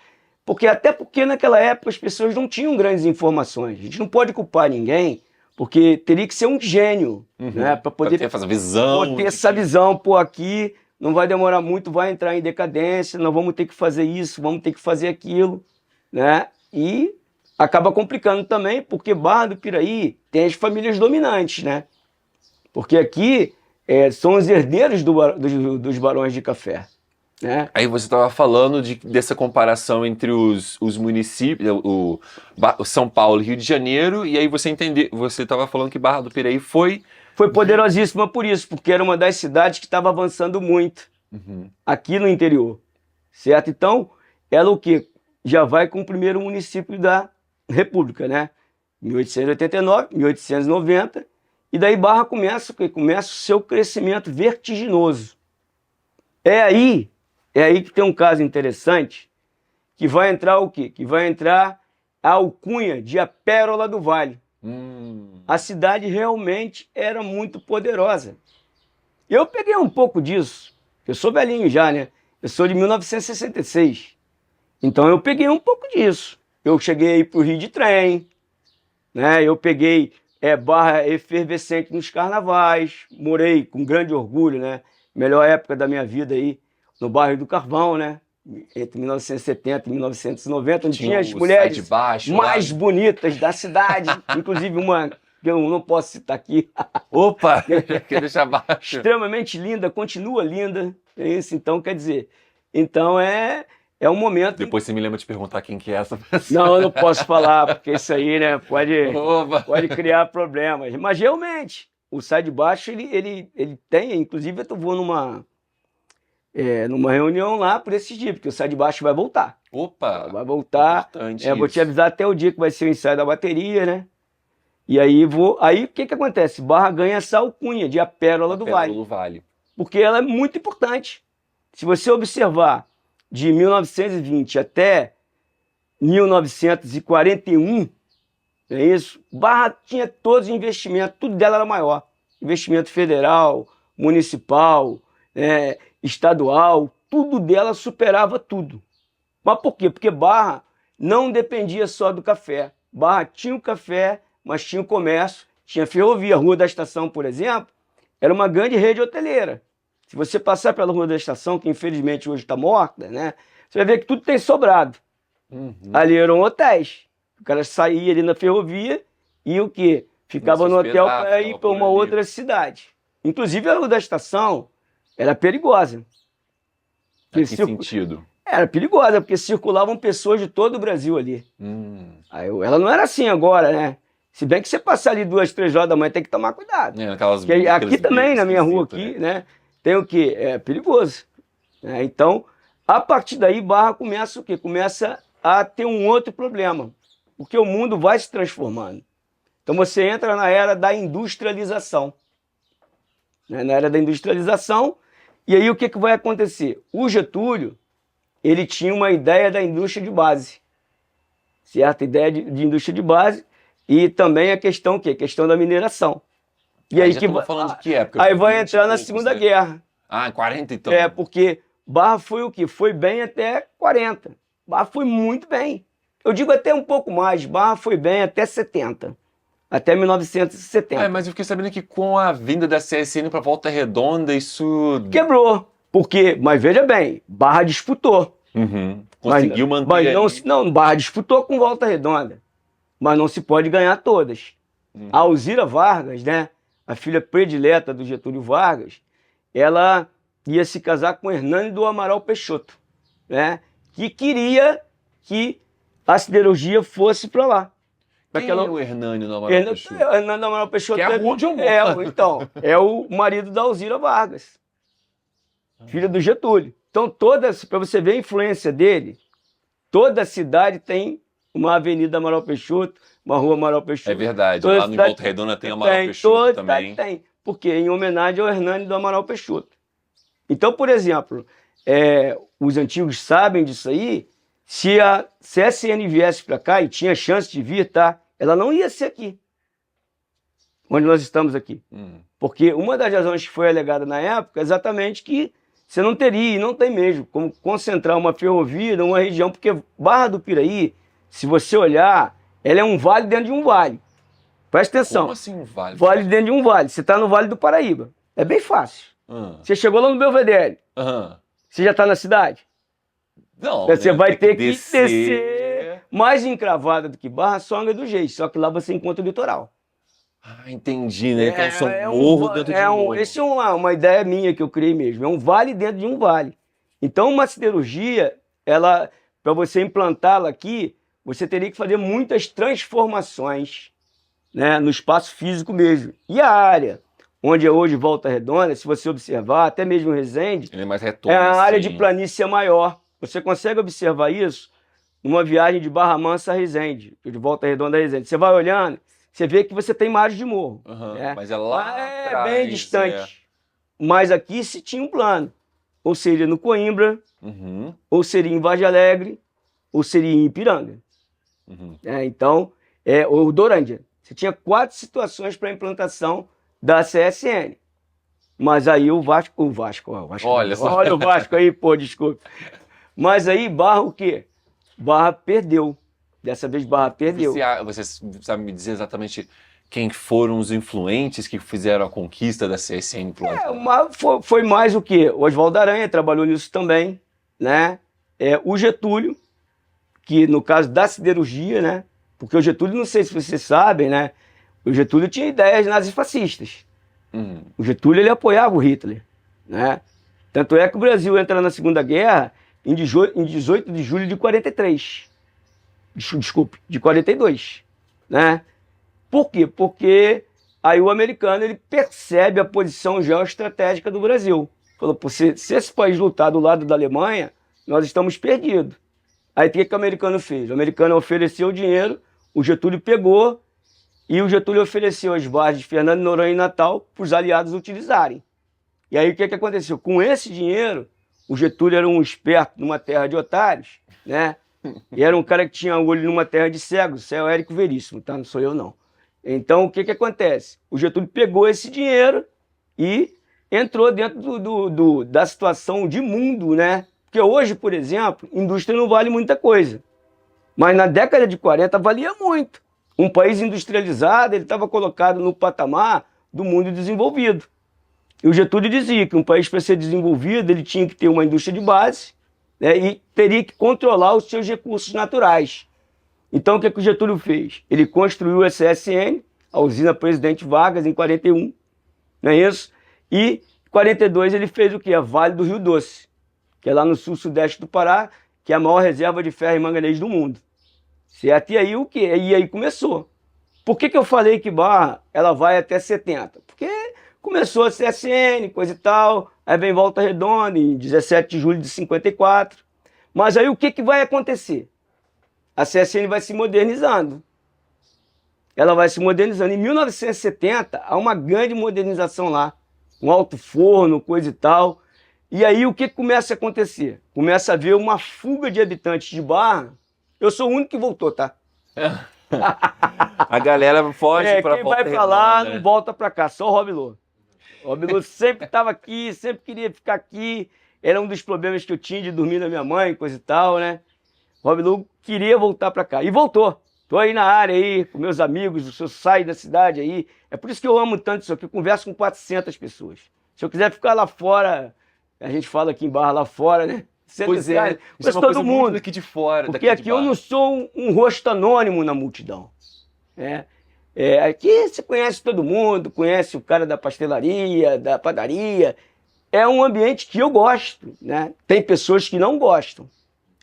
Speaker 2: Até porque naquela época as pessoas não tinham grandes informações. A gente não pode culpar ninguém, porque teria que ser um gênio, né? Para poder
Speaker 1: ter essa visão.
Speaker 2: ter essa visão, pô, aqui não vai demorar muito, vai entrar em decadência, nós vamos ter que fazer isso, vamos ter que fazer aquilo, né? E acaba complicando também, porque Barra do Piraí tem as famílias dominantes, né? Porque aqui são os herdeiros dos barões de café, né?
Speaker 1: Aí você estava falando dessa comparação entre os municípios, o São Paulo e Rio de Janeiro, e aí você estava falando que Barra do Piraí foi
Speaker 2: poderosíssima por isso, porque era uma das cidades que estava avançando muito aqui no interior, certo? Então, ela o quê? Já vai com o primeiro município da República, né? 1889, 1890, e daí Barra começa o seu crescimento vertiginoso. É aí que tem um caso interessante, que vai entrar o quê? Que vai entrar a alcunha de a Pérola do Vale. A cidade realmente era muito poderosa. Eu peguei um pouco disso. Eu sou velhinho já, né? Eu sou de 1966. Então eu peguei um pouco disso. Eu cheguei para o Rio de trem, né? Eu peguei Barra efervescente nos carnavais. Morei com grande orgulho, né? Melhor época da minha vida aí, no bairro do Carvão, né? Entre 1970 e 1990, onde tinha as mulheres mais bonitas da cidade, inclusive uma que eu não posso citar aqui.
Speaker 1: Opa! Quer deixar baixo.
Speaker 2: Extremamente linda, continua linda. É isso, então, quer dizer. Então é um momento.
Speaker 1: Depois você me lembra de perguntar quem que é essa pessoa.
Speaker 2: Não, eu não posso falar, porque isso aí, né, pode criar problemas. Mas realmente, o Sai de Baixo, ele tem, inclusive eu vou numa reunião lá por esses dias, porque o Sai de Baixo vai voltar.
Speaker 1: Opa!
Speaker 2: Vai voltar. Vou te avisar até o dia que vai ser o ensaio da bateria, né? E aí o que acontece? Barra ganha essa alcunha de a Pérola do Vale. Porque ela é muito importante. Se você observar de 1920 até 1941, é isso? Barra tinha todos os investimentos, tudo dela era maior. Investimento federal, municipal, estadual, tudo dela superava tudo. Mas por quê? Porque Barra não dependia só do café. Barra tinha o café, mas tinha o comércio, tinha ferrovia. A Rua da Estação, por exemplo, era uma grande rede hoteleira. Se você passar pela Rua da Estação, que infelizmente hoje está morta, né? Você vai ver que tudo tem sobrado. Ali eram hotéis. O cara saía ali na ferrovia e o quê? Ficava no hotel para ir para uma outra cidade. Inclusive a Rua da Estação era perigosa.
Speaker 1: Que sentido?
Speaker 2: Era perigosa, porque circulavam pessoas de todo o Brasil ali. Aí, ela não era assim agora, né? Se bem que você passar ali 2, 3 horas da manhã, tem que tomar cuidado. Aqui também, na minha rua aqui, né? Tem o quê? É perigoso. Então, a partir daí, Barra começa o quê? Começa a ter um outro problema. Porque o mundo vai se transformando. Então, você entra na era da industrialização. Na era da industrialização, e aí o que vai acontecer? O Getúlio, ele tinha uma ideia da indústria de base. Certo? Ideia de indústria de base. E também a questão o quê? A questão da mineração. E aí
Speaker 1: falando de que época?
Speaker 2: Aí vai entrar na Segunda Guerra.
Speaker 1: Em 40 então?
Speaker 2: Porque Barra foi o quê? Foi bem até 40. Barra foi muito bem. Eu digo até um pouco mais. Barra foi bem até 70. Até 1970.
Speaker 1: Mas eu fiquei sabendo que com a vinda da CSN para Volta Redonda, isso...
Speaker 2: quebrou. Mas veja bem, Barra disputou.
Speaker 1: Conseguiu manter.
Speaker 2: Mas não, Barra disputou com Volta Redonda. Mas não se pode ganhar todas. A Alzira Vargas, né, a filha predileta do Getúlio Vargas, ela ia se casar com Hernani do Amaral Peixoto, né, que queria que a siderurgia fosse para lá.
Speaker 1: Quem é o Hernani do Amaral Peixoto?
Speaker 2: Hernani do Amaral Peixoto
Speaker 1: que é onde eu moro.
Speaker 2: Então, é o marido da Alzira Vargas, filha do Getúlio. Então, para você ver a influência dele, toda a cidade tem uma avenida Amaral Peixoto, uma rua Amaral Peixoto.
Speaker 1: É verdade, lá no Volta Redonda tem Amaral Peixoto também.
Speaker 2: Tem, porque em homenagem ao Hernani do Amaral Peixoto. Então, por exemplo, os antigos sabem disso aí, se a CSN viesse para cá, e tinha chance de vir, tá? Ela não ia ser aqui, onde nós estamos aqui. Porque uma das razões que foi alegada na época é exatamente que você não teria, e não tem mesmo, como concentrar uma ferrovia numa região, porque Barra do Piraí, se você olhar, ela é um vale dentro de um vale. Presta atenção.
Speaker 1: Como assim um vale?
Speaker 2: Vale dentro de um vale. Você está no Vale do Paraíba. É bem fácil. Você chegou lá no Belvedere. Você já está na cidade?
Speaker 1: Não,
Speaker 2: Você
Speaker 1: né?
Speaker 2: vai
Speaker 1: Tem
Speaker 2: ter
Speaker 1: que
Speaker 2: que descer. Mais encravada do que Barra, só Angra dos Reis. Só que lá você encontra o litoral.
Speaker 1: Ah, entendi, né? Que é um morro dentro de um morro.
Speaker 2: Essa é uma ideia minha que eu criei mesmo. É um vale dentro de um vale. Então, uma siderurgia, ela, para você implantá-la aqui, você teria que fazer muitas transformações, né, no espaço físico mesmo. E a área onde é hoje Volta Redonda, se você observar, até mesmo Resende,
Speaker 1: Ele é mais retorno,
Speaker 2: é a área
Speaker 1: assim.
Speaker 2: de planície maior. Você consegue observar isso numa viagem de Barra Mansa a Resende, de Volta Redonda a Resende. Você vai olhando, você vê que você tem margem de morro. Né?
Speaker 1: Mas é lá
Speaker 2: É
Speaker 1: atrás,
Speaker 2: bem distante. Mas aqui se tinha um plano. Ou seria no Coimbra, ou seria em Vargem Alegre, ou seria em Ipiranga. Então, o Dorândia. Você tinha 4 situações para a implantação da CSN. Mas aí o Vasco.
Speaker 1: Olha só.
Speaker 2: Olha o Vasco aí, pô, desculpa. Mas aí Barra o quê? Barra perdeu. Dessa vez Barra perdeu.
Speaker 1: Você sabe me dizer exatamente quem foram os influentes que fizeram a conquista da CSN pro lado?
Speaker 2: Foi mais o quê? O Oswaldo Aranha trabalhou nisso também, né? O Getúlio, que no caso da siderurgia, né? Porque o Getúlio, não sei se vocês sabem, né? O Getúlio tinha ideias nazifascistas. O Getúlio, ele apoiava o Hitler, né? Tanto é que o Brasil entra na Segunda Guerra em 18 de julho de 43. Desculpe, de 42, né? Por quê? Porque aí o americano, ele percebe a posição geoestratégica do Brasil. Falou, se esse país lutar do lado da Alemanha, nós estamos perdidos. Aí o que o americano fez? O americano ofereceu dinheiro, o Getúlio pegou, e o Getúlio ofereceu as bases de Fernando de Noronha e Natal para os aliados utilizarem. E aí o que aconteceu? Com esse dinheiro, o Getúlio era um esperto numa terra de otários, né? E era um cara que tinha olho numa terra de cegos. Isso é o Érico Veríssimo, tá? Não sou eu, não. Então, o que acontece? O Getúlio pegou esse dinheiro e entrou dentro da situação de mundo, né? Porque hoje, por exemplo, indústria não vale muita coisa. Mas na década de 40 valia muito. Um país industrializado, ele estava colocado no patamar do mundo desenvolvido. E o Getúlio dizia que um país, para ser desenvolvido, ele tinha que ter uma indústria de base, né, e teria que controlar os seus recursos naturais. Então, o que o Getúlio fez? Ele construiu a CSN, a usina Presidente Vargas, em 41, não é isso? E em 42 ele fez o quê? A Vale do Rio Doce, que é lá no sul-sudeste do Pará, que é a maior reserva de ferro e manganês do mundo. Certo? E aí o quê? E aí começou. Por que eu falei que Barra ela vai até 70? Porque começou a CSN, coisa e tal, aí vem Volta Redonda, em 17 de julho de 54. Mas aí o que vai acontecer? A CSN vai se modernizando. Ela vai se modernizando. Em 1970, há uma grande modernização lá. Um alto forno, coisa e tal. E aí o que começa a acontecer? Começa a haver uma fuga de habitantes de Barra. Eu sou o único que voltou, tá?
Speaker 1: A galera foge pra
Speaker 2: quem
Speaker 1: Volta
Speaker 2: vai pra lá
Speaker 1: Redonda,
Speaker 2: não volta pra cá, só o Rob Lô. O Rob Lô sempre estava aqui, sempre queria ficar aqui. Era um dos problemas que eu tinha de dormir na minha mãe, coisa e tal, né? O Rob Lô queria voltar pra cá. E voltou. Tô aí na área aí, com meus amigos, eu saio da cidade aí. É por isso que eu amo tanto isso aqui. Eu converso com 400 pessoas. Se eu quiser ficar lá fora, a gente fala aqui em Barra lá fora, né?
Speaker 1: Pois é,
Speaker 2: mas todo mundo
Speaker 1: aqui de fora.
Speaker 2: Porque aqui eu não sou um rosto anônimo na multidão. Aqui você conhece todo mundo, conhece o cara da pastelaria, da padaria. É um ambiente que eu gosto, né? Tem pessoas que não gostam,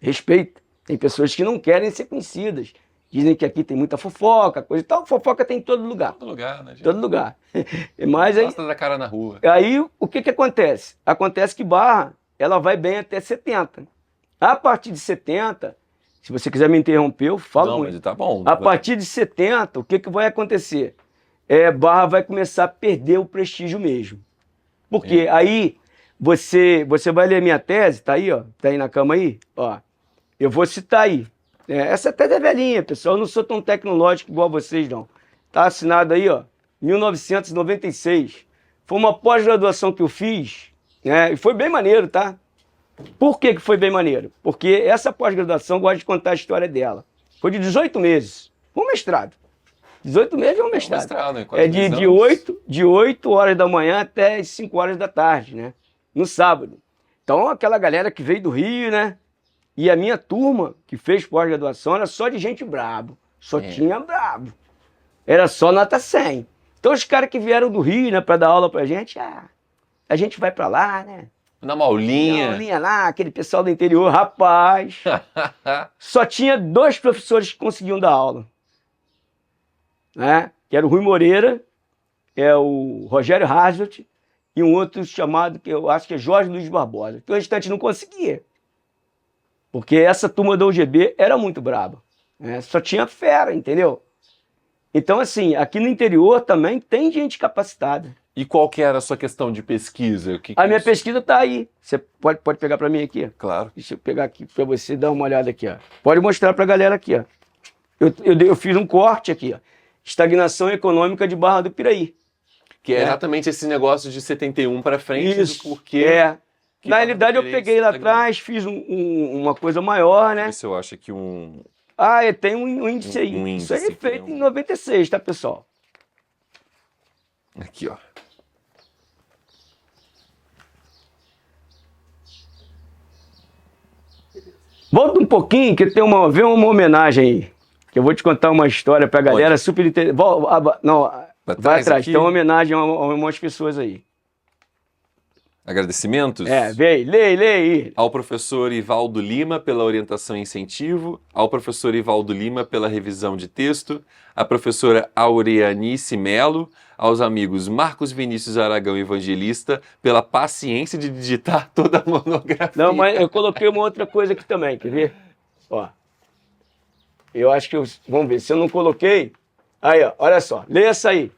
Speaker 2: respeito. Tem pessoas que não querem ser conhecidas. Dizem que aqui tem muita fofoca, coisa e tal. Fofoca tem em todo lugar.
Speaker 1: Todo lugar, né, gente?
Speaker 2: Todo lugar. Mas aí,
Speaker 1: gosta da cara na rua.
Speaker 2: Aí o que acontece? Acontece que Barra ela vai bem até 70. A partir de 70, se você quiser me interromper, eu falo
Speaker 1: não,
Speaker 2: muito.
Speaker 1: Mas tá bom.
Speaker 2: A partir de 70, o que vai acontecer? Barra vai começar a perder o prestígio mesmo. Porque aí você vai ler minha tese, tá aí, ó, tá aí na cama aí, ó. Eu vou citar aí. Essa tese é velhinha, pessoal, eu não sou tão tecnológico igual vocês, não. Tá assinado aí, ó, 1996. Foi uma pós-graduação que eu fiz né? E foi bem maneiro, tá? Por que foi bem maneiro? Porque essa pós-graduação, gosto de contar a história dela. Foi de 18 meses, um mestrado. 18 meses é um mestrado.
Speaker 1: Mestrado, né? Quase
Speaker 2: É
Speaker 1: 2
Speaker 2: de 8 horas da manhã até as 5 horas da tarde, né? No sábado. Então, aquela galera que veio do Rio, né? E a minha turma, que fez pós-graduação, era só de gente brabo. Só tinha brabo. Era só nota 100. Então, os caras que vieram do Rio, né, para dar aula pra gente, a gente vai pra lá, né?
Speaker 1: Na aulinha.
Speaker 2: Uma aulinha lá, aquele pessoal do interior, rapaz. Só tinha 2 professores que conseguiam dar aula. Né? Que era o Rui Moreira, o Rogério Hasselt e um outro chamado, que eu acho que é Jorge Luiz Barbosa. Que o restante não conseguia. Porque essa turma da UGB era muito braba. Né? Só tinha fera, entendeu? Então, assim, aqui no interior também tem gente capacitada.
Speaker 1: E qual que era a sua questão de pesquisa?
Speaker 2: A minha pesquisa está aí. Você pode pegar para mim aqui?
Speaker 1: Claro.
Speaker 2: Deixa eu pegar aqui para você dar uma olhada aqui. Ó. Pode mostrar para a galera aqui. Ó. Eu fiz um corte aqui. Ó. Estagnação econômica de Barra do Piraí.
Speaker 1: Que é exatamente esse negócio de 71 para frente.
Speaker 2: Isso.
Speaker 1: Do porquê.
Speaker 2: Na realidade, eu peguei lá atrás, fiz uma coisa maior, né?
Speaker 1: Deixa eu ver se eu acho aqui um...
Speaker 2: Tem um índice aí.
Speaker 1: Um índice,
Speaker 2: isso aí é feito em 96, tá, pessoal?
Speaker 1: Aqui, ó.
Speaker 2: Volta um pouquinho, que vê uma homenagem aí. Que eu vou te contar uma história pra galera super interessante. Não, vai atrás.
Speaker 1: Aqui.
Speaker 2: Tem uma homenagem a umas pessoas aí.
Speaker 1: Agradecimentos?
Speaker 2: Vem, lê aí.
Speaker 1: Ao professor Ivaldo Lima pela orientação e incentivo, ao professor Ivaldo Lima pela revisão de texto, à professora Aureanice Melo, aos amigos Marcos Vinícius Aragão Evangelista pela paciência de digitar toda a monografia.
Speaker 2: Não, mas eu coloquei uma outra coisa aqui também, quer ver? Ó. Eu acho que vamos ver, se eu não coloquei... Aí, ó, olha só, lê essa aí.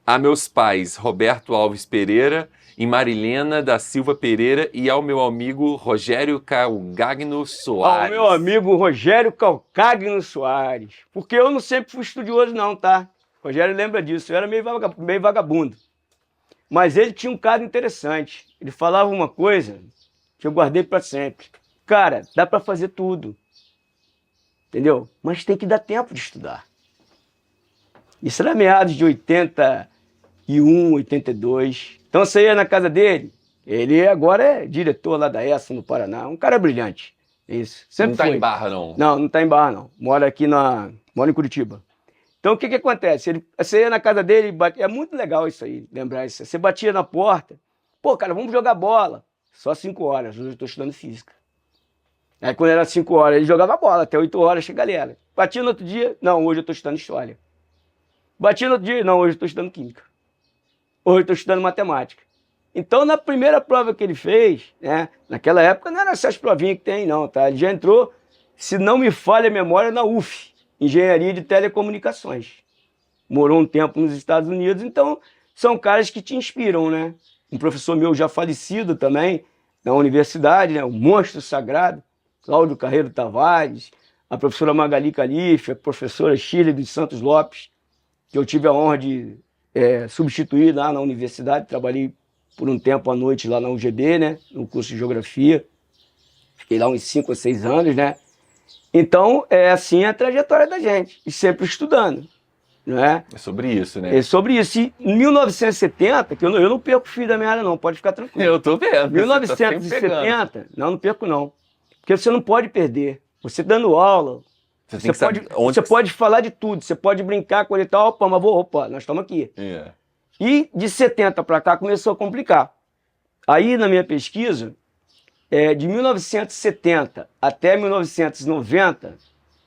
Speaker 1: A meus pais, Roberto Alves Pereira e Marilena da Silva Pereira, e ao meu amigo Rogério Calcagno Soares.
Speaker 2: Ao meu amigo Rogério Calcagno Soares. Porque eu não sempre fui estudioso não, tá? Rogério lembra disso, eu era meio vagabundo. Mas ele tinha um caso interessante. Ele falava uma coisa que eu guardei para sempre. Cara, dá para fazer tudo. Entendeu? Mas tem que dar tempo de estudar. Isso era meados de 81, 82. Então você ia na casa dele, ele agora é diretor lá da ESA no Paraná, um cara brilhante. Isso. Sempre
Speaker 1: não tá
Speaker 2: foi.
Speaker 1: em Barra, não?
Speaker 2: Não tá em Barra, não. Mora em Curitiba. Então o que acontece? Você ia na casa dele, é muito legal isso aí, lembrar isso. Você batia na porta, pô, cara, vamos jogar bola. Só 5 horas, hoje eu estou estudando física. Aí quando era 5 horas, ele jogava bola, até 8 horas chega a galera. Batia no outro dia, não, hoje eu estou estudando história. Batia no outro dia, não, hoje eu estou estudando química. Hoje eu estou estudando matemática. Então, na primeira prova que ele fez, né, naquela época não eram essas provinhas que tem, não, tá? Ele já entrou, se não me falha a memória, na UF, Engenharia de Telecomunicações. Morou um tempo nos Estados Unidos, então são caras que te inspiram, né? Um professor meu já falecido também, na universidade, né, o monstro sagrado, Cláudio Carreiro Tavares, a professora Magali Calife, a professora Shirley dos Santos Lopes, que eu tive a honra de substituir lá na universidade, trabalhei por um tempo à noite lá na UGB, né, no curso de Geografia, fiquei lá uns 5 ou 6 anos, né, então é assim a trajetória da gente, e sempre estudando, não é?
Speaker 1: É sobre isso, né?
Speaker 2: É sobre isso, e em 1970, que eu não perco o fio da minha área não, pode ficar tranquilo.
Speaker 1: Eu tô vendo.
Speaker 2: 1970, não perco não, porque você não pode perder, você dando aula, Você pode falar de tudo, você pode brincar com ele e tal, opa, nós estamos aqui. E de 70 para cá começou a complicar. Aí na minha pesquisa, de 1970 até 1990,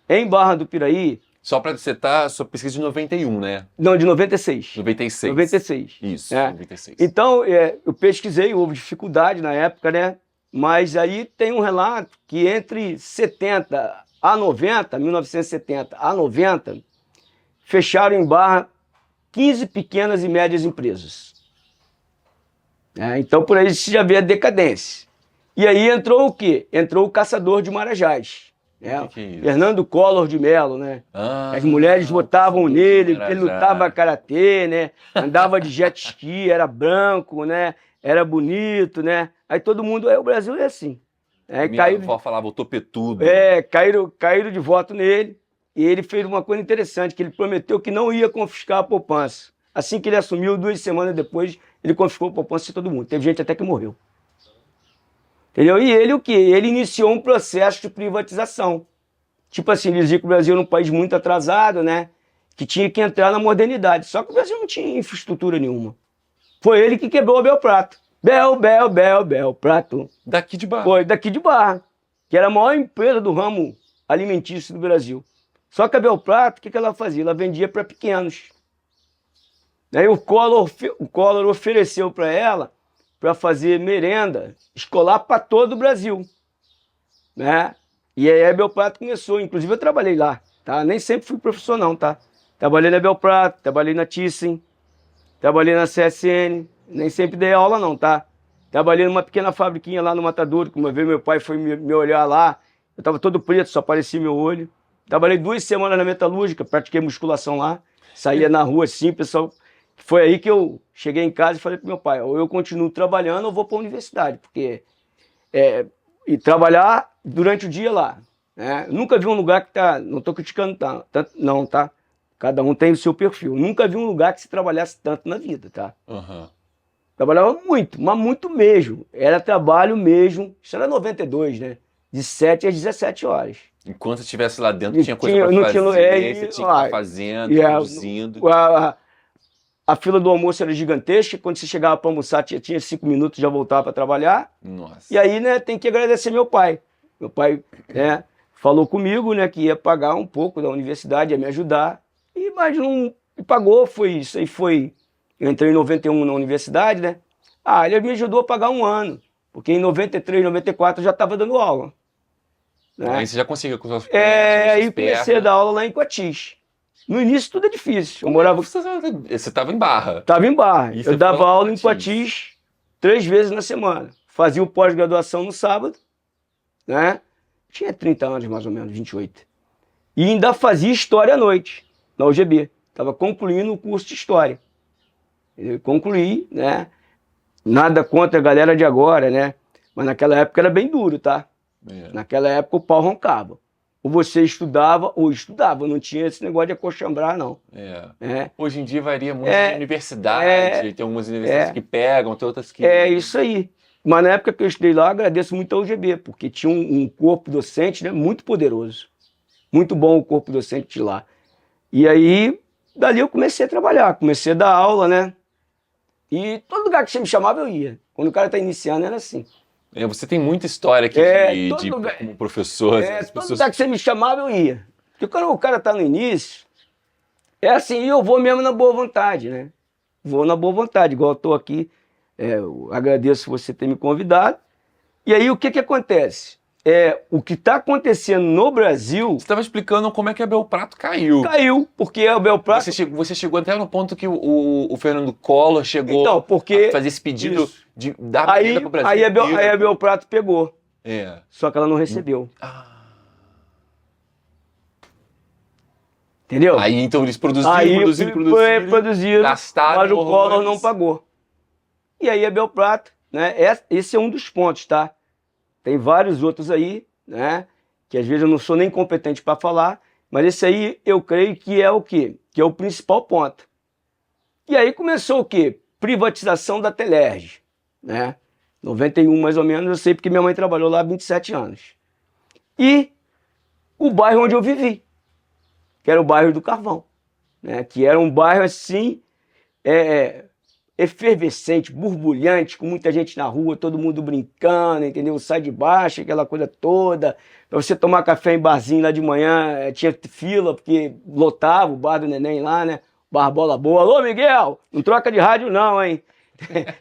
Speaker 2: em Barra do Piraí...
Speaker 1: Só para citar, sua pesquisa de 91, né?
Speaker 2: Não, de 96.
Speaker 1: 96.
Speaker 2: 96.
Speaker 1: Isso, 96.
Speaker 2: Então, eu pesquisei, houve dificuldade na época, né? Mas aí tem um relato que entre 70 a 90, 1970 a 90, fecharam em Barra 15 pequenas e médias empresas. Então, por aí você já vê a decadência. E aí entrou o quê? Entrou o caçador de Marajás.
Speaker 1: Que é isso?
Speaker 2: Fernando Collor de Mello, né? As mulheres votavam nele, ele lutava karatê, né? Andava de jet ski, era branco, né? era bonito, né? Aí todo mundo, o Brasil é assim.
Speaker 1: Minha avó falava o topetudo.
Speaker 2: Caíram de voto nele, e ele fez uma coisa interessante, que ele prometeu que não ia confiscar a poupança. Assim que ele assumiu, 2 semanas depois, ele confiscou a poupança de todo mundo. Teve gente até que morreu. Entendeu? E ele o quê? Ele iniciou um processo de privatização. Tipo assim, ele dizia que o Brasil era um país muito atrasado, né? Que tinha que entrar na modernidade. Só que o Brasil não tinha infraestrutura nenhuma. Foi ele que quebrou a Belprato. Belprato.
Speaker 1: Daqui de Barra.
Speaker 2: Foi daqui de Barra, que era a maior empresa do ramo alimentício do Brasil. Só que a Belprato, o que ela fazia? Ela vendia para pequenos. Aí o Collor ofereceu para ela para fazer merenda escolar para todo o Brasil, né? E aí a Belprato começou, inclusive eu trabalhei lá, tá? Nem sempre fui professor não, tá? Trabalhei na Belprato, trabalhei na Thyssen, trabalhei na CSN, nem sempre dei aula não, tá? Trabalhei numa pequena fabriquinha lá no Matadouro, que uma vez meu pai foi me olhar lá, eu tava todo preto, só aparecia meu olho. Trabalhei 2 semanas na metalúrgica, pratiquei musculação lá, saía na rua assim, pessoal. Foi aí que eu cheguei em casa e falei pro meu pai, ou eu continuo trabalhando ou vou para a universidade, porque e trabalhar durante o dia lá, né? Nunca vi um lugar que não tô criticando não, tá? Cada um tem o seu perfil. Nunca vi um lugar que se trabalhasse tanto na vida, tá?
Speaker 1: Uhum.
Speaker 2: Trabalhava muito, mas muito mesmo. Era trabalho mesmo, isso era 92, né? De 7 às 17 horas.
Speaker 1: Enquanto você estivesse lá dentro, tinha coisa pra fazer, você tinha que estar fazendo, produzindo.
Speaker 2: A fila do almoço era gigantesca, quando você chegava para almoçar, tinha 5 minutos, já voltava para trabalhar.
Speaker 1: Nossa.
Speaker 2: E aí, né, tem que agradecer meu pai. Meu pai, né, falou comigo, né, que ia pagar um pouco da universidade, ia me ajudar. Mas não pagou, isso aí foi... Eu entrei em 91 na universidade, né? Ele me ajudou a pagar 1 ano, porque em 93, 94 eu já estava dando aula. Né?
Speaker 1: Aí você já conseguiu com suas
Speaker 2: aí comecei a dar aula lá em Coatis. No início tudo é difícil. Eu morava...
Speaker 1: Você estava em Barra.
Speaker 2: Estava em Barra.
Speaker 1: E
Speaker 2: eu dava aula em Coatis 3 vezes na semana. Fazia o pós-graduação no sábado, né? Tinha 30 anos mais ou menos, 28. E ainda fazia História à noite, na UGB. Estava concluindo o curso de História. Eu concluí, né? Nada contra a galera de agora, né? Mas naquela época era bem duro, tá? Naquela época o pau roncava. Ou você estudava, ou estudava. Não tinha esse negócio de acochambrar, não.
Speaker 1: Hoje em dia varia muito de universidade. Tem algumas universidades que pegam, tem outras que...
Speaker 2: Isso aí. Mas na época que eu estudei lá, eu agradeço muito ao UGB, porque tinha um corpo docente, né, muito poderoso. Muito bom o corpo docente de lá. E aí, dali eu comecei a trabalhar, comecei a dar aula, né? E todo lugar que você me chamava, eu ia. Quando o cara tá iniciando, era assim.
Speaker 1: Você tem muita história aqui como professor.
Speaker 2: Todo lugar que você me chamava, eu ia. Porque quando o cara tá no início, é assim, e eu vou mesmo na boa vontade, né? Vou na boa vontade, igual eu tô aqui. Eu agradeço você ter me convidado. E aí, o que que acontece? O que está acontecendo no Brasil...
Speaker 1: Você estava explicando como é que a Belprato caiu.
Speaker 2: Caiu, porque a Belprato...
Speaker 1: Você chegou até no ponto que o Fernando Collor chegou a fazer esse pedido de dar merenda para o Brasil.
Speaker 2: Aí a Belprato pegou. Só que ela não recebeu. Entendeu?
Speaker 1: Aí então eles produziram, gastaram,
Speaker 2: mas o Collor não pagou. E aí a Belprato, né? Esse é um dos pontos, tá? Tem vários outros aí, né? Que às vezes eu não sou nem competente para falar, mas esse aí eu creio que é o quê? Que é o principal ponto. E aí começou o quê? Privatização da Telerge, né? 91 mais ou menos, eu sei porque minha mãe trabalhou lá há 27 anos. E o bairro onde eu vivi, que era o bairro do Carvão, né? Que era um bairro assim, efervescente, borbulhante, com muita gente na rua, todo mundo brincando, entendeu? Sai de baixo, aquela coisa toda. Para você tomar café em barzinho lá de manhã, tinha fila, porque lotava o bar do neném lá, né? Bar Bola Boa. Alô, Miguel, não troca de rádio não, hein?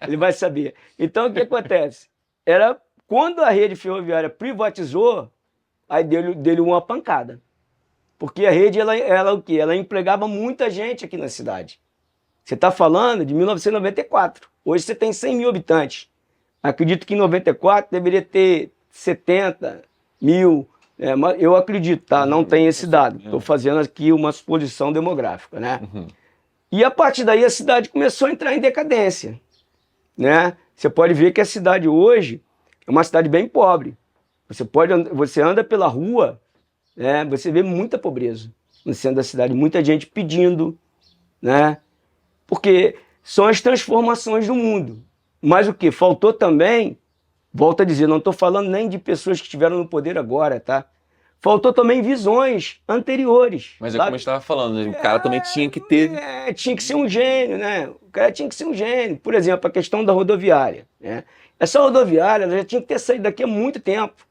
Speaker 2: Ele vai saber. Então, o que acontece? Era quando a rede ferroviária privatizou, aí deu uma pancada. Porque a rede, ela o quê? Ela empregava muita gente aqui na cidade. Você está falando de 1994. Hoje você tem 100 mil habitantes. Acredito que em 94 deveria ter 70 mil. Mas eu acredito, tá? Não tem esse dado. Estou fazendo aqui uma suposição demográfica, né? E a partir daí a cidade começou a entrar em decadência, né? você pode ver que a cidade hoje é uma cidade bem pobre. Você anda pela rua, né, você vê muita pobreza no centro da cidade, muita gente pedindo, né? Porque são as transformações do mundo. Mas o que? Faltou também, volto a dizer, não estou falando nem de pessoas que estiveram no poder agora, tá? Faltou também visões anteriores.
Speaker 1: Mas é
Speaker 2: sabe?
Speaker 1: como a gente estava falando, o cara também tinha que ter...
Speaker 2: Tinha que ser um gênio, né? O cara tinha que ser um gênio. Por exemplo, a questão da rodoviária, né? Essa rodoviária ela já tinha que ter saído daqui há muito tempo.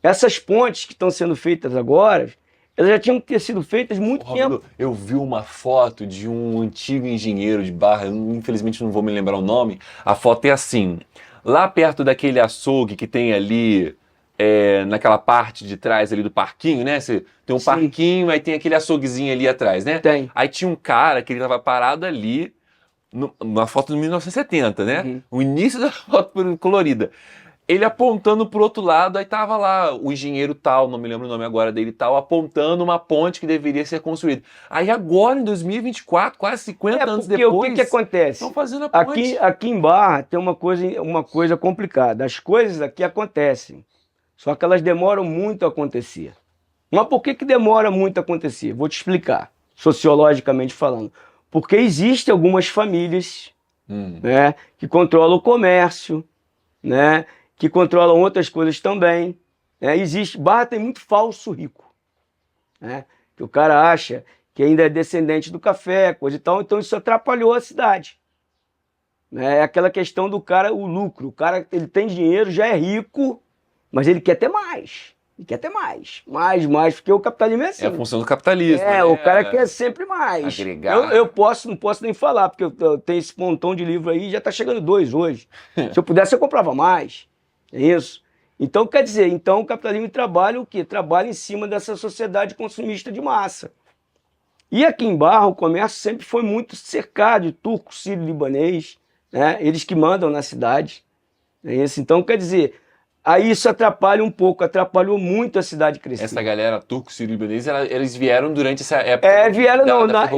Speaker 2: Essas pontes que estão sendo feitas agora, elas já tinham que ter sido feitas há muito tempo.
Speaker 1: Eu vi uma foto de um antigo engenheiro de Barra, infelizmente não vou me lembrar o nome. A foto é assim, lá perto daquele açougue que tem ali, naquela parte de trás ali do parquinho, né? Você tem um
Speaker 2: Sim.
Speaker 1: parquinho, aí tem aquele açouguezinho ali atrás, né?
Speaker 2: Tem.
Speaker 1: Aí tinha um cara que ele tava parado ali, numa foto de 1970, né?
Speaker 2: Uhum.
Speaker 1: O início da foto colorida. Ele apontando pro outro lado, aí tava lá o engenheiro tal, não me lembro o nome agora dele tal, apontando uma ponte que deveria ser construída. Aí agora, em 2024, quase 50 anos
Speaker 2: Porque
Speaker 1: depois,
Speaker 2: o que acontece?
Speaker 1: estão fazendo a ponte.
Speaker 2: Aqui em Barra tem uma coisa complicada. As coisas aqui acontecem, só que elas demoram muito a acontecer. Mas por que demora muito a acontecer? Vou te explicar, sociologicamente falando. Porque existem algumas famílias né, que controlam o comércio, né, que controlam outras coisas também. Né? Barra tem muito falso rico, né? Que o cara acha que ainda é descendente do café, coisa e tal, então isso atrapalhou a cidade. É aquela questão do cara, o lucro. O cara, ele tem dinheiro, já é rico, mas ele quer ter mais. Ele quer ter mais, porque o capitalismo é assim.
Speaker 1: É a função do capitalismo. Né?
Speaker 2: O cara quer sempre mais.
Speaker 1: Agregar.
Speaker 2: Eu não posso nem falar, porque eu tenho esse montão de livro aí, já está chegando 2 hoje. Se eu pudesse, eu comprava mais. É isso. Então, quer dizer, o capitalismo trabalha o quê? Trabalha em cima dessa sociedade consumista de massa. E aqui em Barra, o comércio sempre foi muito cercado de turco, sírio, libanês, né? Eles que mandam na cidade. É isso. Então, quer dizer, aí isso atrapalhou muito a cidade crescer.
Speaker 1: Essa galera turco, sírio, libanês, eles vieram durante essa época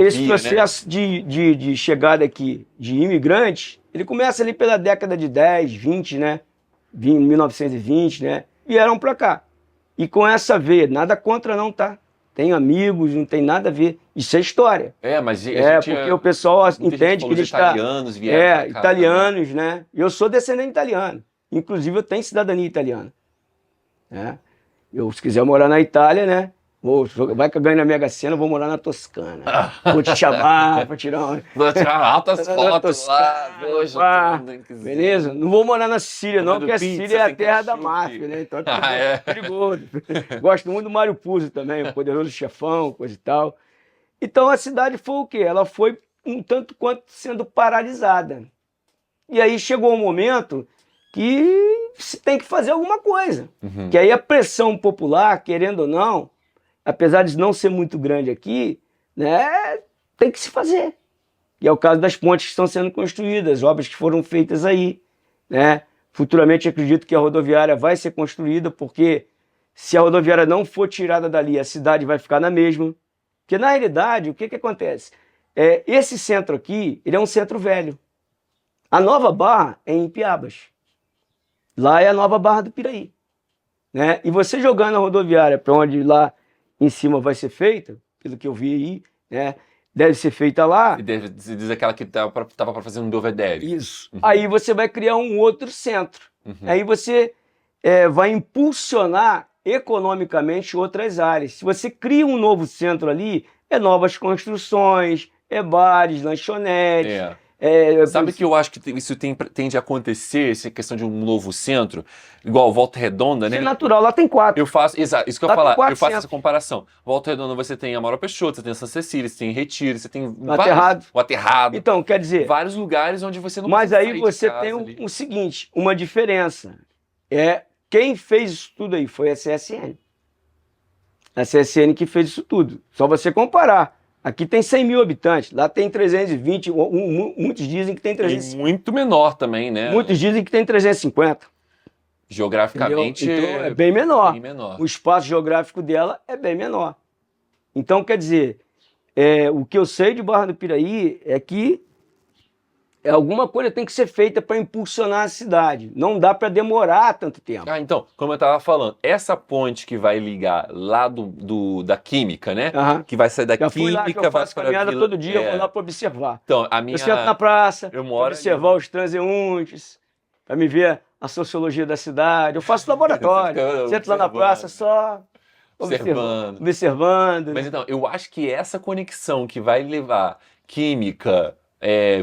Speaker 2: esse processo, né, de chegada aqui de imigrantes, ele começa ali pela década de 10, 20, né? 1920, né? Vieram para cá. E com essa veia, nada contra não, tá? Tem amigos, não tem nada a ver. Isso é história.
Speaker 1: Mas
Speaker 2: porque o pessoal entende que eles
Speaker 1: italianos vieram pra cá
Speaker 2: italianos, também. Né? Eu sou descendente italiano. Inclusive, eu tenho cidadania italiana. Né? Se quiser morar na Itália, né? Vai que eu ganho na Mega Sena, eu vou morar na Toscana. Vou te chamar para tirar
Speaker 1: altas fotos lá.
Speaker 2: Beleza? Não vou morar na Síria, não, porque a Síria é a terra da máfia, né? Então é perigoso. Gosto muito do Mário Puzo também, o poderoso chefão, coisa e tal. Então a cidade foi o quê? Ela foi um tanto quanto sendo paralisada. E aí chegou um momento que se tem que fazer alguma coisa. Que aí a pressão popular, querendo ou não, apesar de não ser muito grande aqui, né, tem que se fazer. E é o caso das pontes que estão sendo construídas, obras que foram feitas aí. Né? Futuramente acredito que a rodoviária vai ser construída, porque se a rodoviária não for tirada dali, a cidade vai ficar na mesma. Porque na realidade, o que acontece? Esse centro aqui, ele é um centro velho. A Nova Barra é em Piabas. Lá é a Nova Barra do Piraí. Né? E você jogando a rodoviária para onde lá em cima vai ser feita, pelo que eu vi aí, né? Deve ser feita lá.
Speaker 1: Você diz aquela que estava para fazer um Belvedere.
Speaker 2: Isso. Aí você vai criar um outro centro. Aí você vai impulsionar economicamente outras áreas. Se você cria um novo centro ali, novas construções, bares, lanchonetes.
Speaker 1: Sabe que eu acho que isso tende a acontecer, essa questão de um novo centro, igual Volta Redonda, né?
Speaker 2: Isso é natural, lá tem 4.
Speaker 1: Eu faço, exato, isso que eu ia
Speaker 2: Lá
Speaker 1: falar, eu faço essa comparação. Volta Redonda você tem Amaral Peixoto, você tem Santa Cecília, você tem Retiro, você tem
Speaker 2: o
Speaker 1: Aterrado.
Speaker 2: Então, quer dizer...
Speaker 1: vários lugares onde você não
Speaker 2: Mas aí você tem o seguinte, uma diferença. Quem fez isso tudo aí foi a CSN. A CSN que fez isso tudo. Só você comparar. Aqui tem 100 mil habitantes, lá tem 320, muitos dizem que tem 350.
Speaker 1: E muito menor também, né?
Speaker 2: Muitos dizem que tem 350.
Speaker 1: Geograficamente
Speaker 2: então, é bem menor.
Speaker 1: Bem menor.
Speaker 2: O espaço geográfico dela é bem menor. Então, quer dizer, o que eu sei de Barra do Piraí é que Alguma coisa tem que ser feita para impulsionar a cidade. Não dá para demorar tanto tempo.
Speaker 1: Ah, então, como eu estava falando, essa ponte que vai ligar lá da Química, né?
Speaker 2: Aham.
Speaker 1: Que vai sair da
Speaker 2: Já fui lá, que
Speaker 1: Química,
Speaker 2: eu
Speaker 1: vai
Speaker 2: faço
Speaker 1: para
Speaker 2: caminhada
Speaker 1: Vila...
Speaker 2: todo dia, eu vou lá para observar.
Speaker 1: Então, a minha...
Speaker 2: Eu sento na praça,
Speaker 1: Eu
Speaker 2: para
Speaker 1: moro
Speaker 2: observar
Speaker 1: ali.
Speaker 2: os transeuntes, para me ver a sociologia da cidade. Eu faço laboratório,
Speaker 1: Você fica
Speaker 2: sento lá na
Speaker 1: observando.
Speaker 2: praça só
Speaker 1: Observando.
Speaker 2: observando.
Speaker 1: Mas então, eu acho que essa conexão que vai levar Química,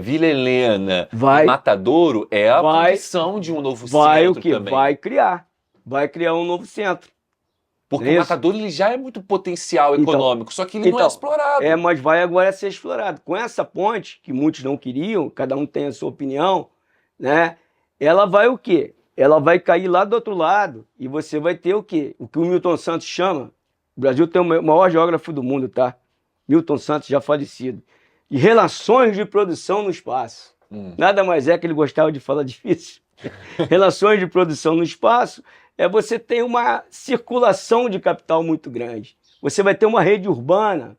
Speaker 1: Vila Helena
Speaker 2: Vai.
Speaker 1: e Matadouro é a
Speaker 2: Vai.
Speaker 1: condição de um novo
Speaker 2: Vai
Speaker 1: centro
Speaker 2: o quê?
Speaker 1: também.
Speaker 2: Vai criar um novo centro.
Speaker 1: Porque
Speaker 2: Isso.
Speaker 1: o Matadouro ele já é muito potencial
Speaker 2: Então,
Speaker 1: econômico, só que ele não é
Speaker 2: então,
Speaker 1: explorado.
Speaker 2: Mas vai agora ser explorado. Com essa ponte, que muitos não queriam, cada um tem a sua opinião, né? Ela vai o quê? Ela vai cair lá do outro lado e você vai ter o quê? O que o Milton Santos chama, o Brasil tem o maior geógrafo do mundo, tá? Milton Santos, já falecido. De relações de produção no espaço. Nada mais é que ele gostava de falar difícil. Relações de produção no espaço você ter uma circulação de capital muito grande. Você vai ter uma rede urbana.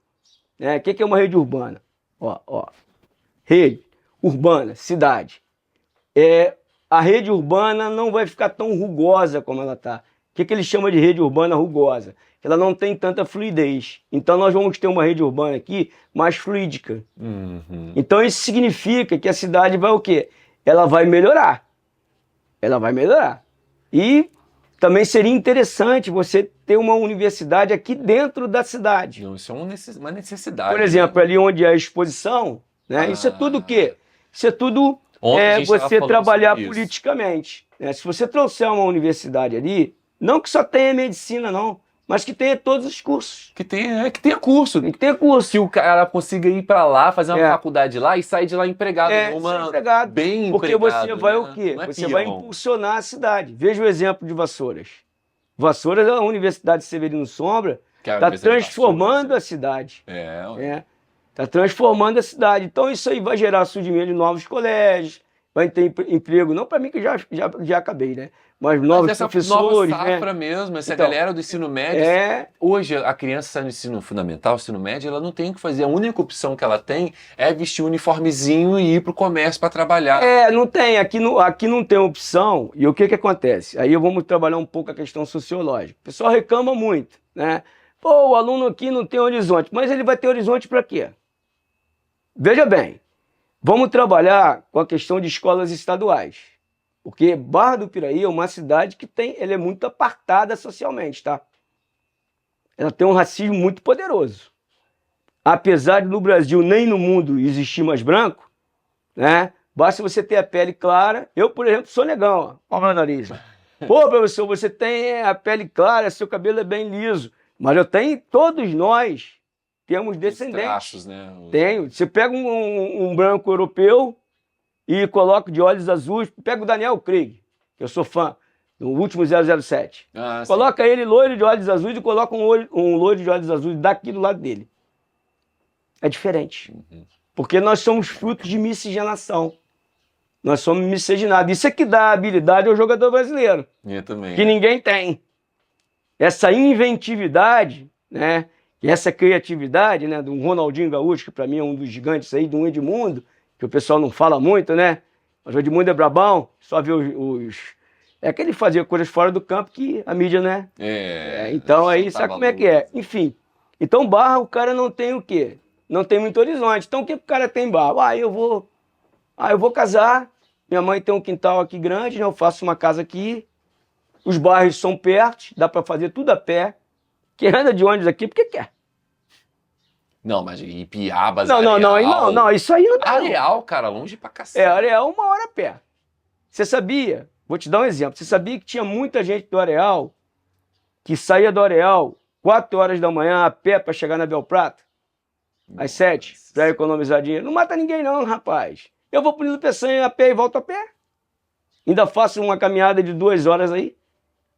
Speaker 2: Né? O que é uma rede urbana? Rede urbana, cidade. A rede urbana não vai ficar tão rugosa como ela está. O que ele chama de rede urbana rugosa? Ela não tem tanta fluidez. Então nós vamos ter uma rede urbana aqui mais fluídica. Então isso significa que a cidade vai o quê? Ela vai melhorar. Ela vai melhorar. E também seria interessante você ter uma universidade aqui dentro da cidade.
Speaker 1: Não, isso é uma necessidade.
Speaker 2: Por exemplo, ali onde é a exposição, né? Isso é tudo o quê? Isso é tudo você trabalhar politicamente. Né? Se você trouxer uma universidade ali, não que só tenha medicina, não, mas que tenha todos os cursos.
Speaker 1: Que tenha curso.
Speaker 2: Tem que ter curso.
Speaker 1: Que o cara consiga ir para lá, fazer uma faculdade lá e sair de lá empregado.
Speaker 2: Empregado.
Speaker 1: Bem
Speaker 2: porque
Speaker 1: empregado,
Speaker 2: você vai
Speaker 1: né?
Speaker 2: o quê?
Speaker 1: Não é
Speaker 2: Você
Speaker 1: peão.
Speaker 2: vai impulsionar a cidade. Veja o exemplo de Vassouras. Vassouras, a Universidade Severino Sombra, está transformando a cidade. Está transformando a cidade. Então isso aí vai gerar surgimento de novos colégios, vai ter emprego, não para mim que já acabei, né? Mas novos professores,
Speaker 1: nova safra mesmo, essa
Speaker 2: Então,
Speaker 1: galera do ensino médio. Hoje a criança sai no ensino fundamental, ensino médio, ela não tem o que fazer. A única opção que ela tem é vestir um uniformezinho e ir pro comércio para trabalhar.
Speaker 2: Não tem. Aqui não tem opção. E o que acontece? Aí vamos trabalhar um pouco a questão sociológica. O pessoal reclama muito, né? Pô, o aluno aqui não tem horizonte. Mas ele vai ter horizonte para quê? Veja bem, vamos trabalhar com a questão de escolas estaduais. Porque Barra do Piraí é uma cidade que ela é muito apartada socialmente, tá? Ela tem um racismo muito poderoso. Apesar de no Brasil nem no mundo existir mais branco, né? Basta você ter a pele clara. Eu, por exemplo, sou negão, ó. Olha o meu nariz. Pô, professor, você tem a pele clara, seu cabelo é bem liso. Mas todos nós temos descendentes.
Speaker 1: Traços, né?
Speaker 2: Tenho. Você pega um branco europeu e coloca de olhos azuis, pega o Daniel Craig, que eu sou fã, no último 007. Coloca ele loiro de olhos azuis e coloca um loiro de olhos azuis daqui do lado dele. É diferente. Porque nós somos frutos de miscigenação. Nós somos miscigenados. Isso é que dá habilidade ao jogador brasileiro.
Speaker 1: Eu também.
Speaker 2: Que ninguém tem. Essa inventividade, né? E essa criatividade, né? Do Ronaldinho Gaúcho, que para mim é um dos gigantes aí, do Edmundo, que o pessoal não fala muito, né? Mas o Edmundo é brabão, só vê É que ele fazia coisas fora do campo que a mídia, né? Então aí, sabe como é que é? Enfim. Então Barra, o cara não tem o quê? Não tem muito horizonte. Então o que o cara tem em Barra? Eu vou casar, minha mãe tem um quintal aqui grande, né? Eu faço uma casa aqui, os bairros são perto, dá para fazer tudo a pé. Quem anda de ônibus aqui, porque quer.
Speaker 1: Não, mas Ipiabas,
Speaker 2: Não, isso aí não dá.
Speaker 1: Areal, cara, longe pra cacete.
Speaker 2: Areal 1 hora a pé. Você sabia? Vou te dar um exemplo. Você sabia que tinha muita gente do Areal que saía do Areal 4 horas da manhã a pé para chegar na Belprata? Às 7, para economizar dinheiro. Não mata ninguém não, rapaz. Eu vou pro Nilo Peçanha a pé e volto a pé. Ainda faço uma caminhada de 2 horas aí.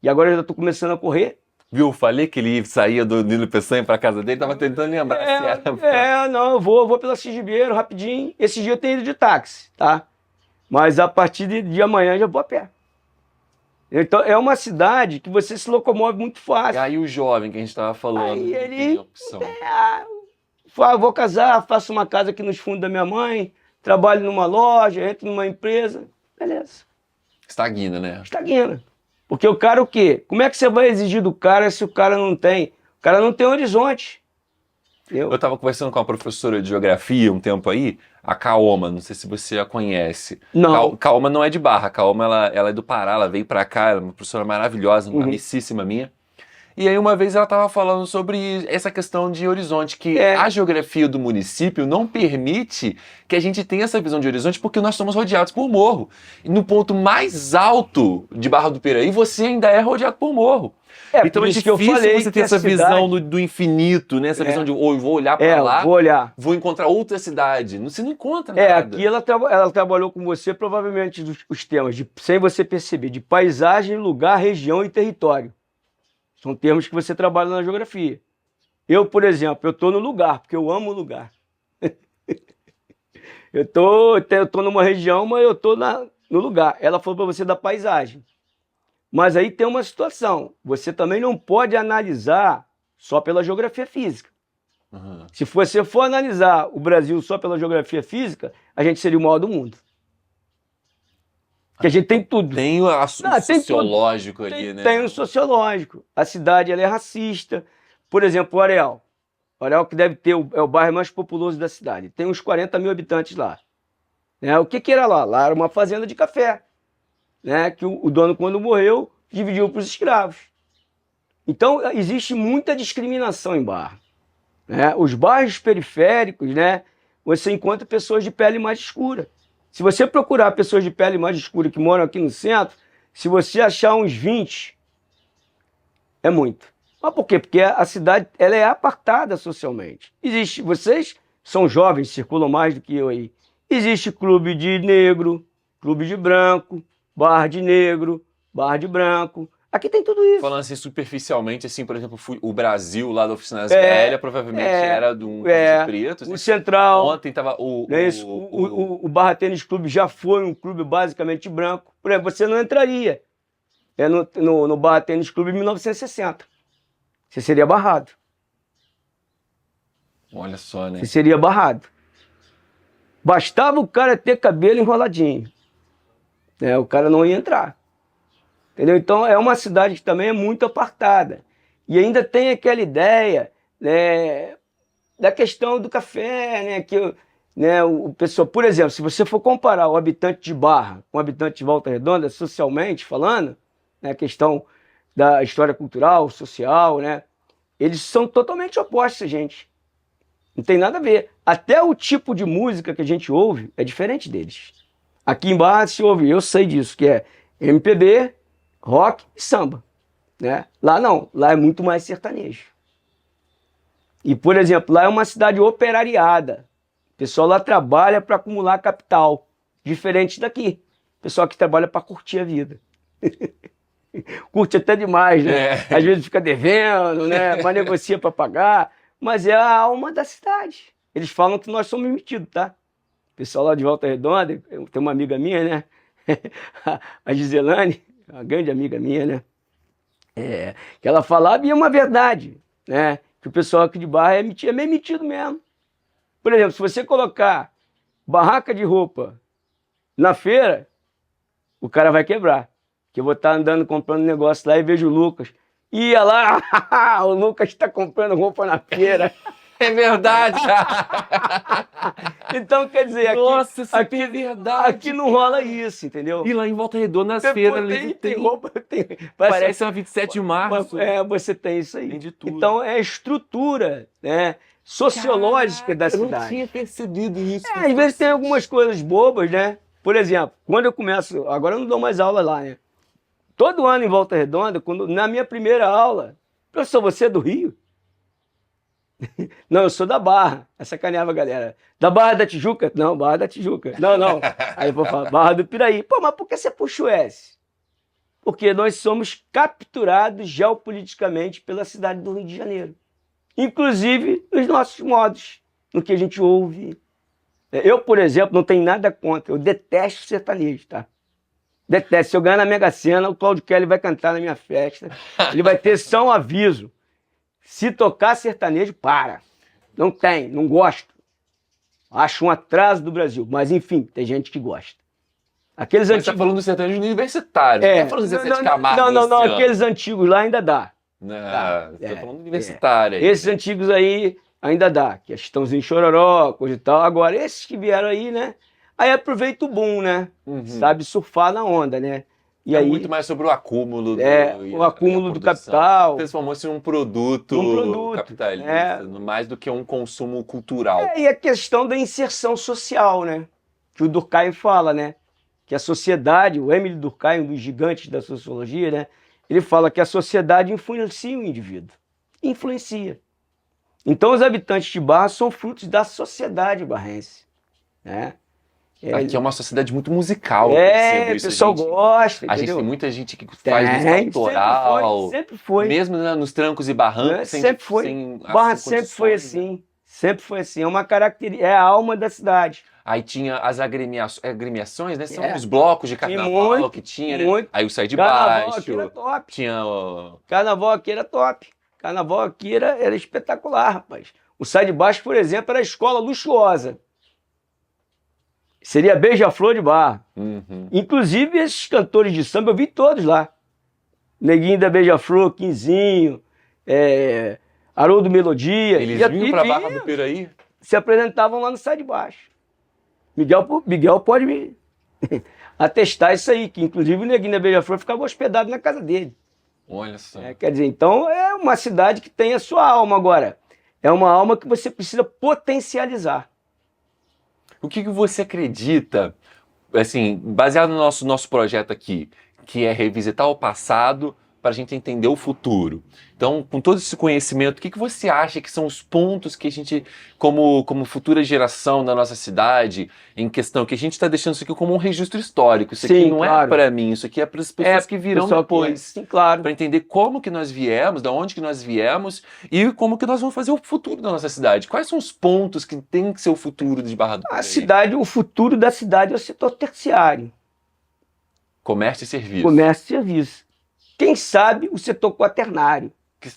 Speaker 2: E agora eu já tô começando a correr.
Speaker 1: Viu? Falei que ele saía do Nilo Peçanha pra casa dele, tava tentando lembrar se era.
Speaker 2: Não, eu vou pela Cigibeiro rapidinho. Esse dia eu tenho ido de táxi, tá? Mas a partir de amanhã já vou a pé. Então é uma cidade que você se locomove muito fácil.
Speaker 1: E aí o jovem que a gente tava falando,
Speaker 2: Aí
Speaker 1: não
Speaker 2: ele
Speaker 1: tem opção.
Speaker 2: Vou casar, faço uma casa aqui nos fundos da minha mãe, trabalho numa loja, entro numa empresa, beleza.
Speaker 1: Estagna, né?
Speaker 2: Estagna. Porque o cara o quê? Como é que você vai exigir do cara se o cara não tem? O cara não tem horizonte.
Speaker 1: Eu estava conversando com uma professora de geografia um tempo aí, a Kaoma, não sei se você a conhece.
Speaker 2: Não.
Speaker 1: Kaoma não é de Barra, a Kaoma ela é do Pará, ela veio pra cá, ela é uma professora maravilhosa, uma amicíssima minha. E aí uma vez ela estava falando sobre essa questão de horizonte, que a geografia do município não permite que a gente tenha essa visão de horizonte porque nós somos rodeados por morro. E no ponto mais alto de Barra do Piraí, você ainda é rodeado por morro. Então é difícil você ter essa visão do infinito, né? Essa visão de, eu vou olhar para lá, vou encontrar outra cidade. Você não encontra nada.
Speaker 2: Aqui ela trabalhou com você provavelmente os temas, sem você perceber, de paisagem, lugar, região e território. São termos que você trabalha na geografia. Eu, por exemplo, eu estou no lugar, porque eu amo o lugar. eu tô numa região, mas eu estou no lugar. Ela falou para você da paisagem. Mas aí tem uma situação. Você também não pode analisar só pela geografia física. Se você for analisar o Brasil só pela geografia física, a gente seria o maior do mundo. Porque a gente tem tudo.
Speaker 1: Tem o sociológico ali, né?
Speaker 2: Tem o sociológico. A cidade ela é racista. Por exemplo, o Areal. O Areal que deve ter é o bairro mais populoso da cidade. Tem uns 40 mil habitantes lá. O que era lá? Lá era uma fazenda de café. Que o dono, quando morreu, dividiu para os escravos. Então, existe muita discriminação em Barra. Os bairros periféricos, você encontra pessoas de pele mais escura. Se você procurar pessoas de pele mais escura que moram aqui no centro, se você achar uns 20, é muito. Mas por quê? Porque a cidade ela é apartada socialmente. Vocês são jovens, circulam mais do que eu aí. Existe clube de negro, clube de branco, bar de negro, bar de branco. Aqui tem tudo isso.
Speaker 1: Falando assim superficialmente, assim, por exemplo, o Brasil lá da Oficina das Velhas provavelmente era de um de pretos.
Speaker 2: O Central.
Speaker 1: Ontem tava
Speaker 2: o Barra Tênis Clube já foi um clube basicamente branco. Por exemplo, você não entraria no Barra Tênis Clube em 1960. Você seria barrado.
Speaker 1: Olha só, né?
Speaker 2: Você seria barrado. Bastava o cara ter cabelo enroladinho. O cara não ia entrar. Entendeu? Então é uma cidade que também é muito apartada. E ainda tem aquela ideia da questão do café, que o pessoal, por exemplo, se você for comparar o habitante de Barra com o habitante de Volta Redonda, socialmente falando, a questão da história cultural, social, eles são totalmente opostos a gente. Não tem nada a ver. Até o tipo de música que a gente ouve é diferente deles. Aqui em Barra se ouve, eu sei disso, que é MPB, rock e samba. Lá não, lá é muito mais sertanejo. E, por exemplo, lá é uma cidade operariada. O pessoal lá trabalha para acumular capital, diferente daqui. O pessoal que trabalha para curtir a vida. Curte até demais, Às vezes fica devendo, mas negocia para pagar. Mas é a alma da cidade. Eles falam que nós somos metidos, tá? O pessoal lá de Volta Redonda, tem uma amiga minha, a Giselane, uma grande amiga minha, que ela falava e é uma verdade, que o pessoal aqui de Barra é meio metido mesmo. Por exemplo, se você colocar barraca de roupa na feira, o cara vai quebrar. Que eu vou estar andando comprando negócio lá e vejo o Lucas. Ia lá, o Lucas está comprando roupa na feira.
Speaker 1: É verdade!
Speaker 2: Então, quer dizer, aqui
Speaker 1: é verdade.
Speaker 2: Aqui não rola isso, entendeu?
Speaker 1: E lá em Volta Redonda, nas feiras,
Speaker 2: tem roupa,
Speaker 1: parece uma 27 de março.
Speaker 2: Você tem isso aí.
Speaker 1: Tem de tudo.
Speaker 2: Então, é a estrutura sociológica da cidade.
Speaker 1: Eu não tinha percebido isso.
Speaker 2: Às vezes tem algumas coisas bobas, Por exemplo, quando eu começo, agora eu não dou mais aula lá, Todo ano em Volta Redonda, na minha primeira aula, professor, você é do Rio? Não, eu sou da Barra. Aí sacaneava a galera. Da Barra da Tijuca? Não, Barra da Tijuca. Não. Aí eu vou falar, Barra do Piraí. Pô, mas por que você puxa o S? Porque nós somos capturados geopoliticamente pela cidade do Rio de Janeiro. Inclusive nos nossos modos, no que a gente ouve. Eu, por exemplo, não tenho nada contra. Eu detesto sertanejo, tá? Detesto. Se eu ganhar na Mega Sena, o Claudio Kelly vai cantar na minha festa. Ele vai ter só um aviso. Se tocar sertanejo, para. Não tem, não gosto. Acho um atraso do Brasil. Mas, enfim, tem gente que gosta. Aqueles
Speaker 1: Mas você tá
Speaker 2: antigos...
Speaker 1: falando do sertanejo universitário.
Speaker 2: É,
Speaker 1: Não tá falando do Zezé de Camargo,
Speaker 2: não,
Speaker 1: Luciano.
Speaker 2: aqueles antigos lá ainda dá.
Speaker 1: Não,
Speaker 2: Tá,
Speaker 1: tô
Speaker 2: é,
Speaker 1: falando universitário aí.
Speaker 2: Esses antigos aí ainda dá, que é Chitãozinho Chororó, coisa e tal. Agora, esses que vieram aí, né? Aí aproveita o boom, né?
Speaker 1: Uhum.
Speaker 2: Sabe surfar na onda, né? E
Speaker 1: É
Speaker 2: aí,
Speaker 1: muito mais sobre o acúmulo do,
Speaker 2: o acúmulo
Speaker 1: e a
Speaker 2: do
Speaker 1: produção.
Speaker 2: capital.
Speaker 1: Transformou-se em um produto, capitalista,
Speaker 2: é.
Speaker 1: mais do que um consumo cultural.
Speaker 2: E a questão da inserção social, né? Que o Durkheim fala, né? Que a sociedade, o Emile Durkheim, um dos gigantes da sociologia, né? Ele fala que a sociedade influencia o indivíduo. Influencia. Então, os habitantes de Barra são frutos da sociedade barrense, né?
Speaker 1: Aqui é uma sociedade muito musical.
Speaker 2: o
Speaker 1: isso,
Speaker 2: pessoal gosta,
Speaker 1: A gente
Speaker 2: entendeu?
Speaker 1: tem muita gente que faz música autoral.
Speaker 2: Sempre foi.
Speaker 1: Mesmo né, nos trancos e barrancos.
Speaker 2: Sempre foi.
Speaker 1: Sem
Speaker 2: Barra
Speaker 1: as
Speaker 2: sempre foi
Speaker 1: condições, né?
Speaker 2: assim. Sempre foi assim. É uma característica, é a alma da cidade.
Speaker 1: Aí tinha as agremiações, né? São
Speaker 2: É.
Speaker 1: os blocos de carnaval
Speaker 2: muito,
Speaker 1: que tinha, né?
Speaker 2: muito.
Speaker 1: Aí o Sai de
Speaker 2: Carnaval aqui era
Speaker 1: Baixo.
Speaker 2: top.
Speaker 1: Tinha o...
Speaker 2: Carnaval aqui era top. Carnaval aqui era espetacular, rapaz. O Sai de Baixo, por exemplo, era a escola luxuosa. Seria Beija-Flor de Barra.
Speaker 1: Uhum.
Speaker 2: Inclusive, esses cantores de samba, eu vi todos lá. Neguinho da Beija-Flor, Quinzinho, Haroldo Melodia.
Speaker 1: Eles vinham pra Barra do Piraí?
Speaker 2: Se apresentavam lá no Sai de Baixo. Miguel pode me atestar isso aí, que inclusive o Neguinho da Beija-Flor ficava hospedado na casa dele.
Speaker 1: Olha só.
Speaker 2: Quer dizer, então é uma cidade que tem a sua alma agora. É uma alma que você precisa potencializar.
Speaker 1: O que você acredita, assim, baseado no nosso projeto aqui, que é revisitar o passado para a gente entender o futuro? Então, com todo esse conhecimento, o que você acha que são os pontos que a gente, como futura geração da nossa cidade, em questão, que a gente está deixando isso aqui como um registro histórico? Isso aqui não é para mim, isso aqui é para as pessoas que virão depois.
Speaker 2: Sim, claro.
Speaker 1: Para entender como que nós viemos, da onde que nós viemos e como que nós vamos fazer o futuro da nossa cidade. Quais são os pontos que tem que ser o futuro de Barra do Piraí?
Speaker 2: O futuro da cidade é o setor terciário.
Speaker 1: Comércio e serviço.
Speaker 2: Comércio e serviço. Quem sabe o setor quaternário.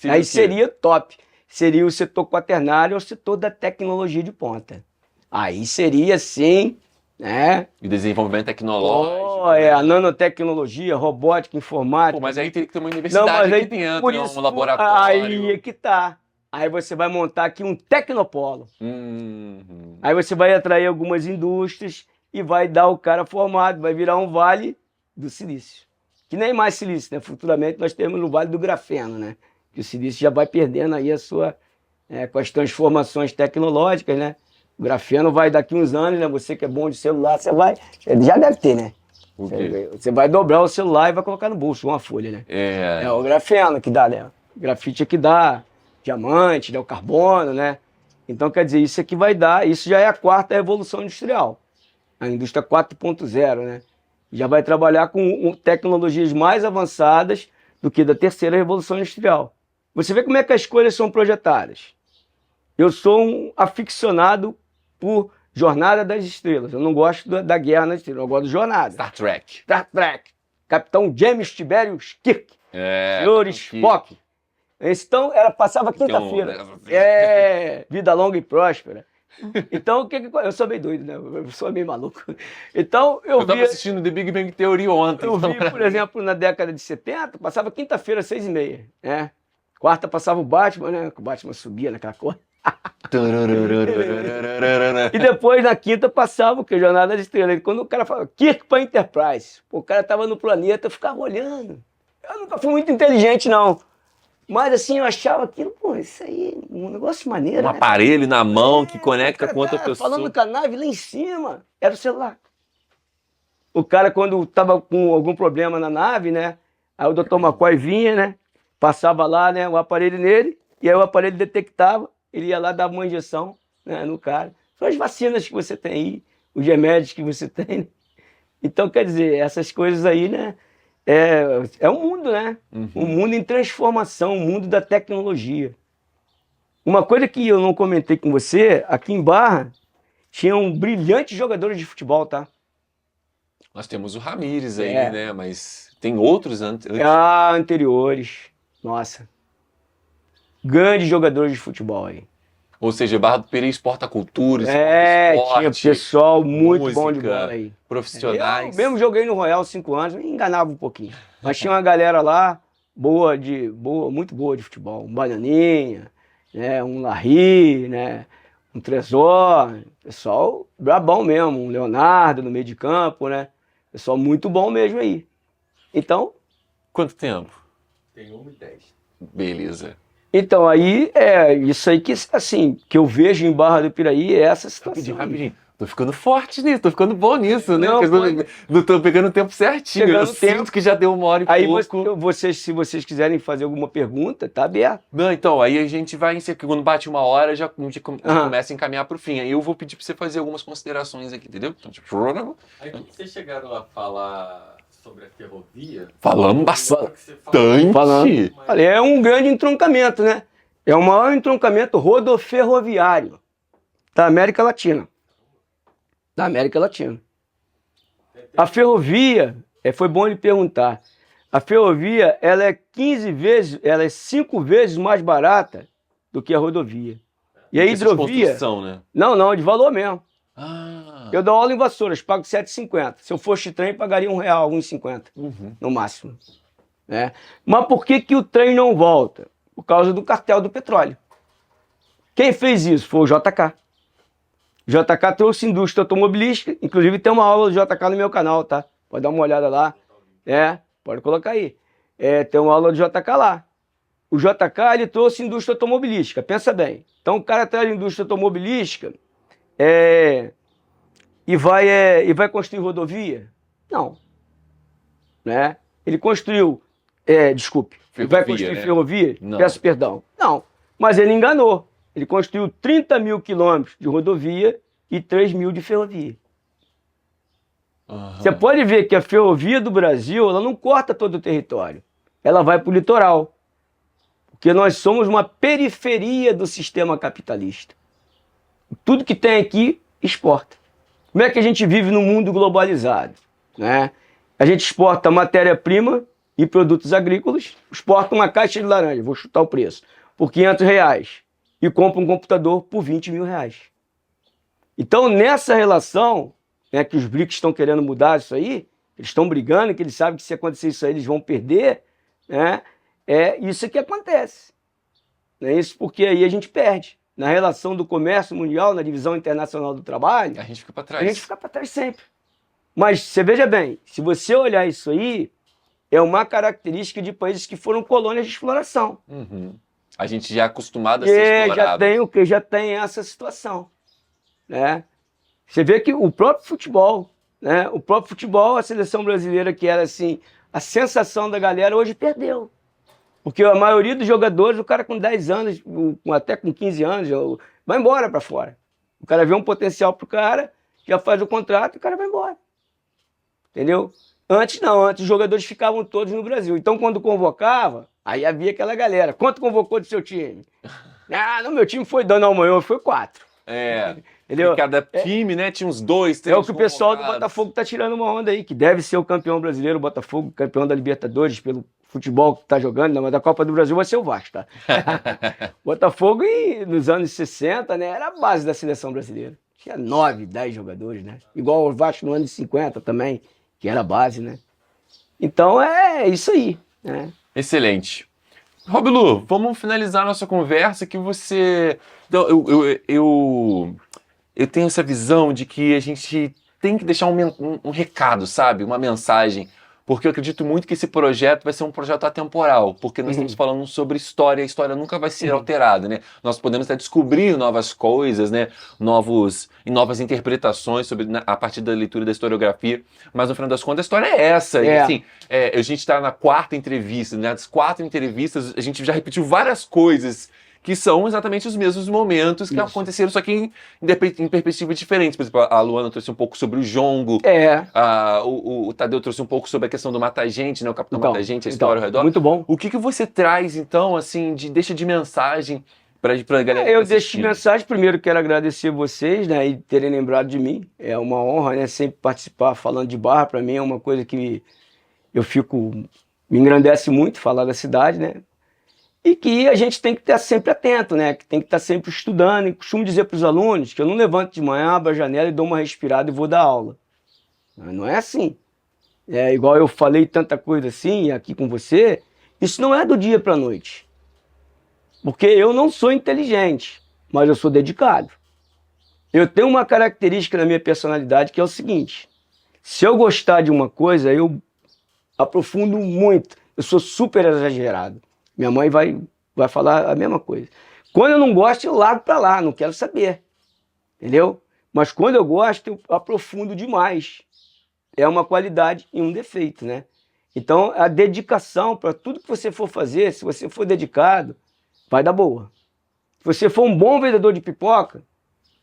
Speaker 2: Aí seria top. Seria o setor quaternário ou o setor da tecnologia de ponta. Aí seria, sim, né?
Speaker 1: E desenvolvimento tecnológico.
Speaker 2: A nanotecnologia, robótica, informática.
Speaker 1: Mas aí teria que ter uma universidade aqui dentro,
Speaker 2: por isso,
Speaker 1: um laboratório.
Speaker 2: Aí é que tá. Aí você vai montar aqui um tecnopolo. Aí você vai atrair algumas indústrias e vai dar o cara formado, vai virar um vale do silício. Que nem mais silício, né? Futuramente nós temos no Vale do Grafeno, né? Que o silício já vai perdendo aí a sua... com as transformações tecnológicas, né? O grafeno vai daqui uns anos, né? Você que é bom de celular, você vai... Já deve ter, né?
Speaker 1: O quê?
Speaker 2: Você vai dobrar o celular e vai colocar no bolso, uma folha, né? É o grafeno que dá, né? O grafite é que dá diamante, né? O carbono, né? Então, quer dizer, isso é que vai dar... Isso já é a quarta revolução industrial. A indústria 4.0, né? Já vai trabalhar com tecnologias mais avançadas do que da terceira revolução industrial. Você vê como é que as coisas são projetadas. Eu sou um aficionado por Jornada das Estrelas. Eu não gosto da Guerra nas Estrelas, eu gosto de Jornada.
Speaker 1: Star Trek.
Speaker 2: Star Trek. Capitão James Tiberius Kirk. Senhor Spock. Então, passava quinta-feira. Vida longa e próspera. Então, eu sou meio doido, né? Eu sou meio maluco. Então, eu
Speaker 1: estava assistindo The Big Bang Theory ontem.
Speaker 2: Eu vi, por exemplo, na década de 70, passava quinta-feira, 6h30, né? Quarta passava o Batman, né? Que o Batman subia naquela cor. E depois, na quinta, passava o que? Jornada das Estrelas. Quando o cara falava, Kirk para Enterprise. O cara tava no planeta, eu ficava olhando. Eu nunca fui muito inteligente, não. Mas assim, eu achava aquilo, pô, isso aí, um negócio maneiro.
Speaker 1: Um aparelho na mão que conecta com outra pessoa.
Speaker 2: Falando com a nave lá em cima, era o celular. O cara, quando tava com algum problema na nave, né? Aí o Dr. McCoy vinha, né? Passava lá, né? O aparelho nele, e aí o aparelho detectava, ele ia lá dar uma injeção, né, no cara. São as vacinas que você tem aí, os remédios que você tem. Né? Então, quer dizer, essas coisas aí, né? É um mundo, né? Um mundo em transformação, um mundo da tecnologia. Uma coisa que eu não comentei com você, aqui em Barra, tinham brilhantes jogadores de futebol, tá?
Speaker 1: Nós temos o Ramires aí, né? Mas tem outros antes.
Speaker 2: Anteriores. Nossa. Grandes jogadores de futebol aí.
Speaker 1: Ou seja, Barra do Piraí exporta cultura,
Speaker 2: Tinha
Speaker 1: esporte,
Speaker 2: pessoal muito bom de
Speaker 1: música,
Speaker 2: bola aí.
Speaker 1: profissionais.
Speaker 2: Eu mesmo joguei no Royal 5 anos, me enganava um pouquinho. Mas tinha uma galera lá, muito boa de futebol. Um Bananinha, né, um Larry, né, um Tresor. Pessoal brabão mesmo, um Leonardo no meio de campo, né? Pessoal muito bom mesmo aí. Então,
Speaker 1: Quanto tempo?
Speaker 3: Tem 1 e 10.
Speaker 1: Beleza.
Speaker 2: então aí é isso aí que, assim, que eu vejo em Barra do Piraí, é essa situação.
Speaker 1: Rapidinho. Tô ficando forte nisso, tô ficando bom nisso, né?
Speaker 2: Não,
Speaker 1: Porque não tô pegando o tempo certinho.
Speaker 2: Pegando
Speaker 1: eu
Speaker 2: tempo.
Speaker 1: sinto que já deu 1 hora e
Speaker 2: Aí
Speaker 1: pouco.
Speaker 2: vocês, se vocês quiserem fazer alguma pergunta, tá aberto.
Speaker 1: Não, então, aí a gente vai, quando bate 1 hora, já a gente
Speaker 2: Aham.
Speaker 1: começa a encaminhar pro fim. Aí eu vou pedir pra você fazer algumas considerações aqui, entendeu? Então, tipo,
Speaker 3: Aí quando vocês chegaram a falar sobre a ferrovia...
Speaker 1: falamos
Speaker 3: que você falou,
Speaker 1: bastante.
Speaker 2: Olha, é um grande entroncamento, né? É o maior entroncamento rodoferroviário da América Latina. Da América Latina. A ferrovia, foi bom ele perguntar, a ferrovia, ela é 5 vezes mais barata do que a rodovia. E a
Speaker 1: Questão de
Speaker 2: hidrovia...
Speaker 1: construção, né?
Speaker 2: Não, de valor mesmo.
Speaker 1: Ah.
Speaker 2: Eu dou aula em Vassouras, pago R$ 7,50. Se eu fosse de trem, pagaria R$1, R$1,50,
Speaker 1: Uhum.
Speaker 2: no máximo. Né? Mas por que o trem não volta? Por causa do cartel do petróleo. Quem fez isso? Foi o JK. O JK trouxe indústria automobilística, inclusive tem uma aula do JK no meu canal, tá? Pode dar uma olhada lá. Pode colocar aí. Tem uma aula do JK lá. O JK, ele trouxe indústria automobilística, pensa bem. Então o cara traz indústria automobilística e vai construir rodovia? Não. Né? Ele construiu, ele vai construir ferrovia?
Speaker 1: Não.
Speaker 2: Peço perdão. Não, mas ele enganou. Ele construiu 30 mil quilômetros de rodovia e 3 mil de ferrovia.
Speaker 1: Uhum.
Speaker 2: Você pode ver que a ferrovia do Brasil, ela não corta todo o território. Ela vai para o litoral. Porque nós somos uma periferia do sistema capitalista. Tudo que tem aqui, exporta. Como é que a gente vive num mundo globalizado? Né? A gente exporta matéria-prima e produtos agrícolas, exporta uma caixa de laranja, vou chutar o preço, por R$500 e compra um computador por R$20 mil. Então, nessa relação, né, que os BRICS estão querendo mudar isso aí, eles estão brigando, que eles sabem que se acontecer isso aí, eles vão perder, né? É isso que acontece. É isso porque aí a gente perde. Na relação do comércio mundial, na divisão internacional do trabalho,
Speaker 1: A gente fica pra trás.
Speaker 2: a gente fica para trás sempre. Mas você veja bem, se você olhar isso aí, é uma característica de países que foram colônias de exploração.
Speaker 1: Uhum. A gente já é acostumado a ser explorado.
Speaker 2: Já tem essa situação. Né? Você vê que o próprio futebol, né? O próprio futebol, a seleção brasileira, que era assim, a sensação da galera, hoje perdeu. Porque a maioria dos jogadores, o cara com 10 anos, até com 15 anos, vai embora para fora. O cara vê um potencial pro cara, já faz o contrato e o cara vai embora. Entendeu? Antes não, antes os jogadores ficavam todos no Brasil. Então quando convocava, aí havia aquela galera. Quanto convocou do seu time? No meu time foi dando amanhã, foi 4. Entendeu?
Speaker 1: E cada time, né, tinha uns 2, 3
Speaker 2: É o que o pessoal do
Speaker 1: convocados.
Speaker 2: Botafogo tá tirando uma onda aí, que deve ser o campeão brasileiro, o Botafogo, campeão da Libertadores, pelo futebol que tá jogando, mas da Copa do Brasil vai ser o Vasco, tá? Botafogo, nos anos 60, né, era a base da seleção brasileira. Tinha 9, 10 jogadores, né? Igual o Vasco no ano de 50 também, que era a base, né? Então é isso aí, né?
Speaker 1: Excelente. Robilu, vamos finalizar nossa conversa que você... Então, eu tenho essa visão de que a gente tem que deixar um recado, sabe? Uma mensagem. Porque eu acredito muito que esse projeto vai ser um projeto atemporal, porque nós estamos falando sobre história, a história nunca vai ser alterada, né? Nós podemos até descobrir novas coisas, né? Novas interpretações a partir da leitura da historiografia, mas no final das contas a história é essa. E, assim, a gente está na 4ª entrevista, né? Das 4 entrevistas, a gente já repetiu várias coisas que são exatamente os mesmos momentos que aconteceram, só que em perspectivas diferentes. Por exemplo, a Luana trouxe um pouco sobre o jongo, o Tadeu trouxe um pouco sobre a questão do Mata-Gente, né? O Capitão Mata-Gente, a história ao redor.
Speaker 2: Muito bom.
Speaker 1: O que você traz, então, assim, deixa de mensagem pra galera?
Speaker 2: Eu deixo de mensagem, primeiro quero agradecer vocês, né, e terem lembrado de mim. É uma honra, né, sempre participar falando de Barra, para mim é uma coisa que me engrandece muito falar da cidade, né? E que a gente tem que estar sempre atento, né? Que tem que estar sempre estudando. E costumo dizer para os alunos que eu não levanto de manhã, abro a janela e dou uma respirada e vou dar aula. Não é assim. É igual eu falei tanta coisa assim aqui com você, isso não é do dia para a noite. Porque eu não sou inteligente, mas eu sou dedicado. Eu tenho uma característica na minha personalidade que é o seguinte: se eu gostar de uma coisa, eu aprofundo muito. Eu sou super exagerado. Minha mãe vai falar a mesma coisa. Quando eu não gosto, eu largo para lá, não quero saber. Entendeu? Mas quando eu gosto, eu aprofundo demais. É uma qualidade e um defeito, né? Então, a dedicação para tudo que você for fazer, se você for dedicado, vai dar boa. Se você for um bom vendedor de pipoca,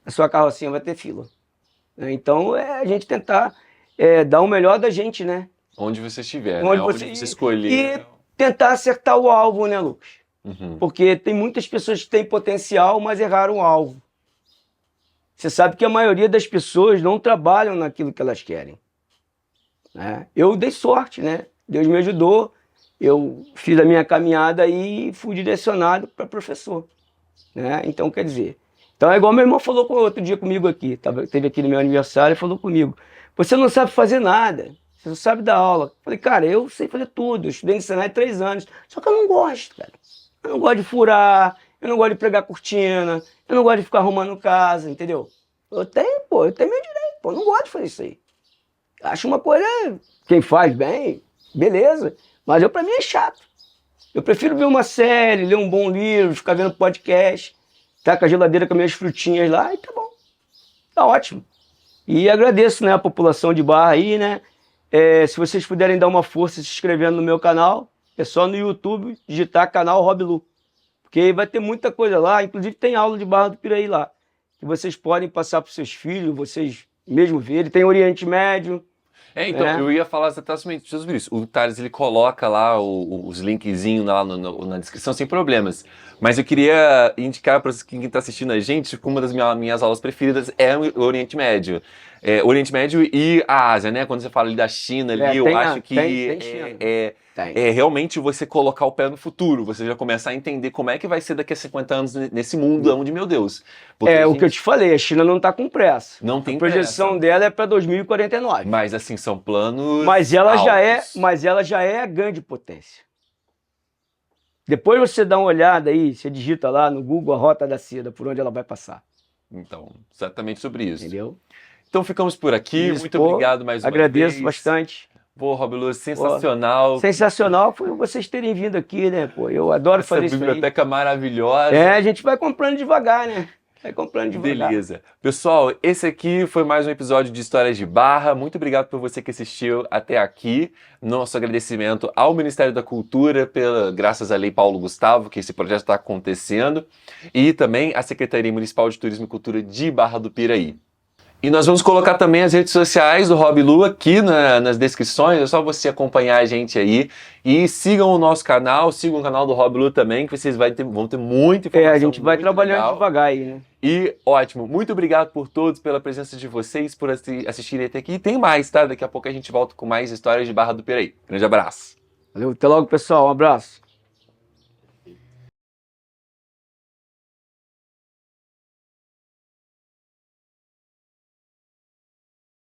Speaker 2: a sua carrocinha vai ter fila. Então, é a gente tentar dar o melhor da gente, né?
Speaker 1: Onde você estiver,
Speaker 2: Onde
Speaker 1: né?
Speaker 2: você-
Speaker 1: Onde você escolher.
Speaker 2: E tentar acertar o alvo, né, Lucas?
Speaker 1: Uhum.
Speaker 2: Porque tem muitas pessoas que têm potencial, mas erraram o alvo. Você sabe que a maioria das pessoas não trabalham naquilo que elas querem, né? Eu dei sorte, né? Deus me ajudou, eu fiz a minha caminhada e fui direcionado para professor, né? Então, quer dizer, então é igual meu irmão falou outro dia comigo aqui, teve aqui no meu aniversário e falou comigo: você não sabe fazer nada, você não sabe dar aula. Eu falei: cara, eu sei fazer tudo, eu estudei no Senai 3 anos, só que eu não gosto, cara. Eu não gosto de furar, eu não gosto de pregar cortina, eu não gosto de ficar arrumando casa, entendeu? Eu tenho meu direito, eu não gosto de fazer isso aí. Acho uma coisa, quem faz bem, beleza, mas pra mim é chato. Eu prefiro ver uma série, ler um bom livro, ficar vendo podcast, estar com a geladeira com as minhas frutinhas lá e tá bom, tá ótimo. E agradeço, né, a população de Barra aí, né? Se vocês puderem dar uma força se inscrevendo no meu canal, é só no YouTube digitar canal Rob Lu, porque vai ter muita coisa lá, inclusive tem aula de Barra do Piraí lá, que vocês podem passar para seus filhos, vocês mesmo verem. Tem Oriente Médio.
Speaker 1: Então, eu ia falar exatamente sobre isso. O Thales, ele coloca lá os linkzinhos lá na descrição sem problemas. Mas eu queria indicar para quem está assistindo a gente que uma das minhas aulas preferidas é o Oriente Médio. Oriente Médio e a Ásia, né? Quando você fala ali da China, ali, eu acho que
Speaker 2: tem China.
Speaker 1: é realmente você colocar o pé no futuro. Você já começar a entender como é que vai ser daqui a 50 anos nesse mundo onde, meu Deus. Porque
Speaker 2: O que eu te falei, a China não está com pressa.
Speaker 1: Não tem
Speaker 2: A projeção
Speaker 1: pressa.
Speaker 2: dela é para 2049.
Speaker 1: Mas assim, são planos
Speaker 2: Mas ela
Speaker 1: altos.
Speaker 2: já é a grande potência. Depois você dá uma olhada aí, você digita lá no Google a Rota da Seda, por onde ela vai passar.
Speaker 1: Então, exatamente sobre isso.
Speaker 2: Entendeu?
Speaker 1: Então ficamos por aqui.
Speaker 2: Isso,
Speaker 1: Muito obrigado mais uma vez.
Speaker 2: Agradeço bastante.
Speaker 1: Pô, Rob Lu, sensacional.
Speaker 2: Sensacional foi vocês terem vindo aqui, né? Pô, eu adoro
Speaker 1: Essa
Speaker 2: fazer isso aí.
Speaker 1: biblioteca maravilhosa.
Speaker 2: A gente vai comprando devagar, né? Vai comprando devagar.
Speaker 1: Beleza. Pessoal, esse aqui foi mais um episódio de Histórias de Barra. Muito obrigado por você que assistiu até aqui. Nosso agradecimento ao Ministério da Cultura, graças à Lei Paulo Gustavo, que esse projeto está acontecendo, e também à Secretaria Municipal de Turismo e Cultura de Barra do Piraí. E nós vamos colocar também as redes sociais do Rob Lu aqui nas descrições, é só você acompanhar a gente aí. E sigam o nosso canal, sigam o canal do Rob Lu também, que vocês vão ter muita informação.
Speaker 2: A gente vai trabalhando
Speaker 1: legal.
Speaker 2: devagar aí, né?
Speaker 1: E ótimo, muito obrigado por todos, pela presença de vocês, por assistirem até aqui. E tem mais, tá? Daqui a pouco a gente volta com mais histórias de Barra do Piraí. Grande abraço.
Speaker 2: Valeu, até logo, pessoal. Um abraço.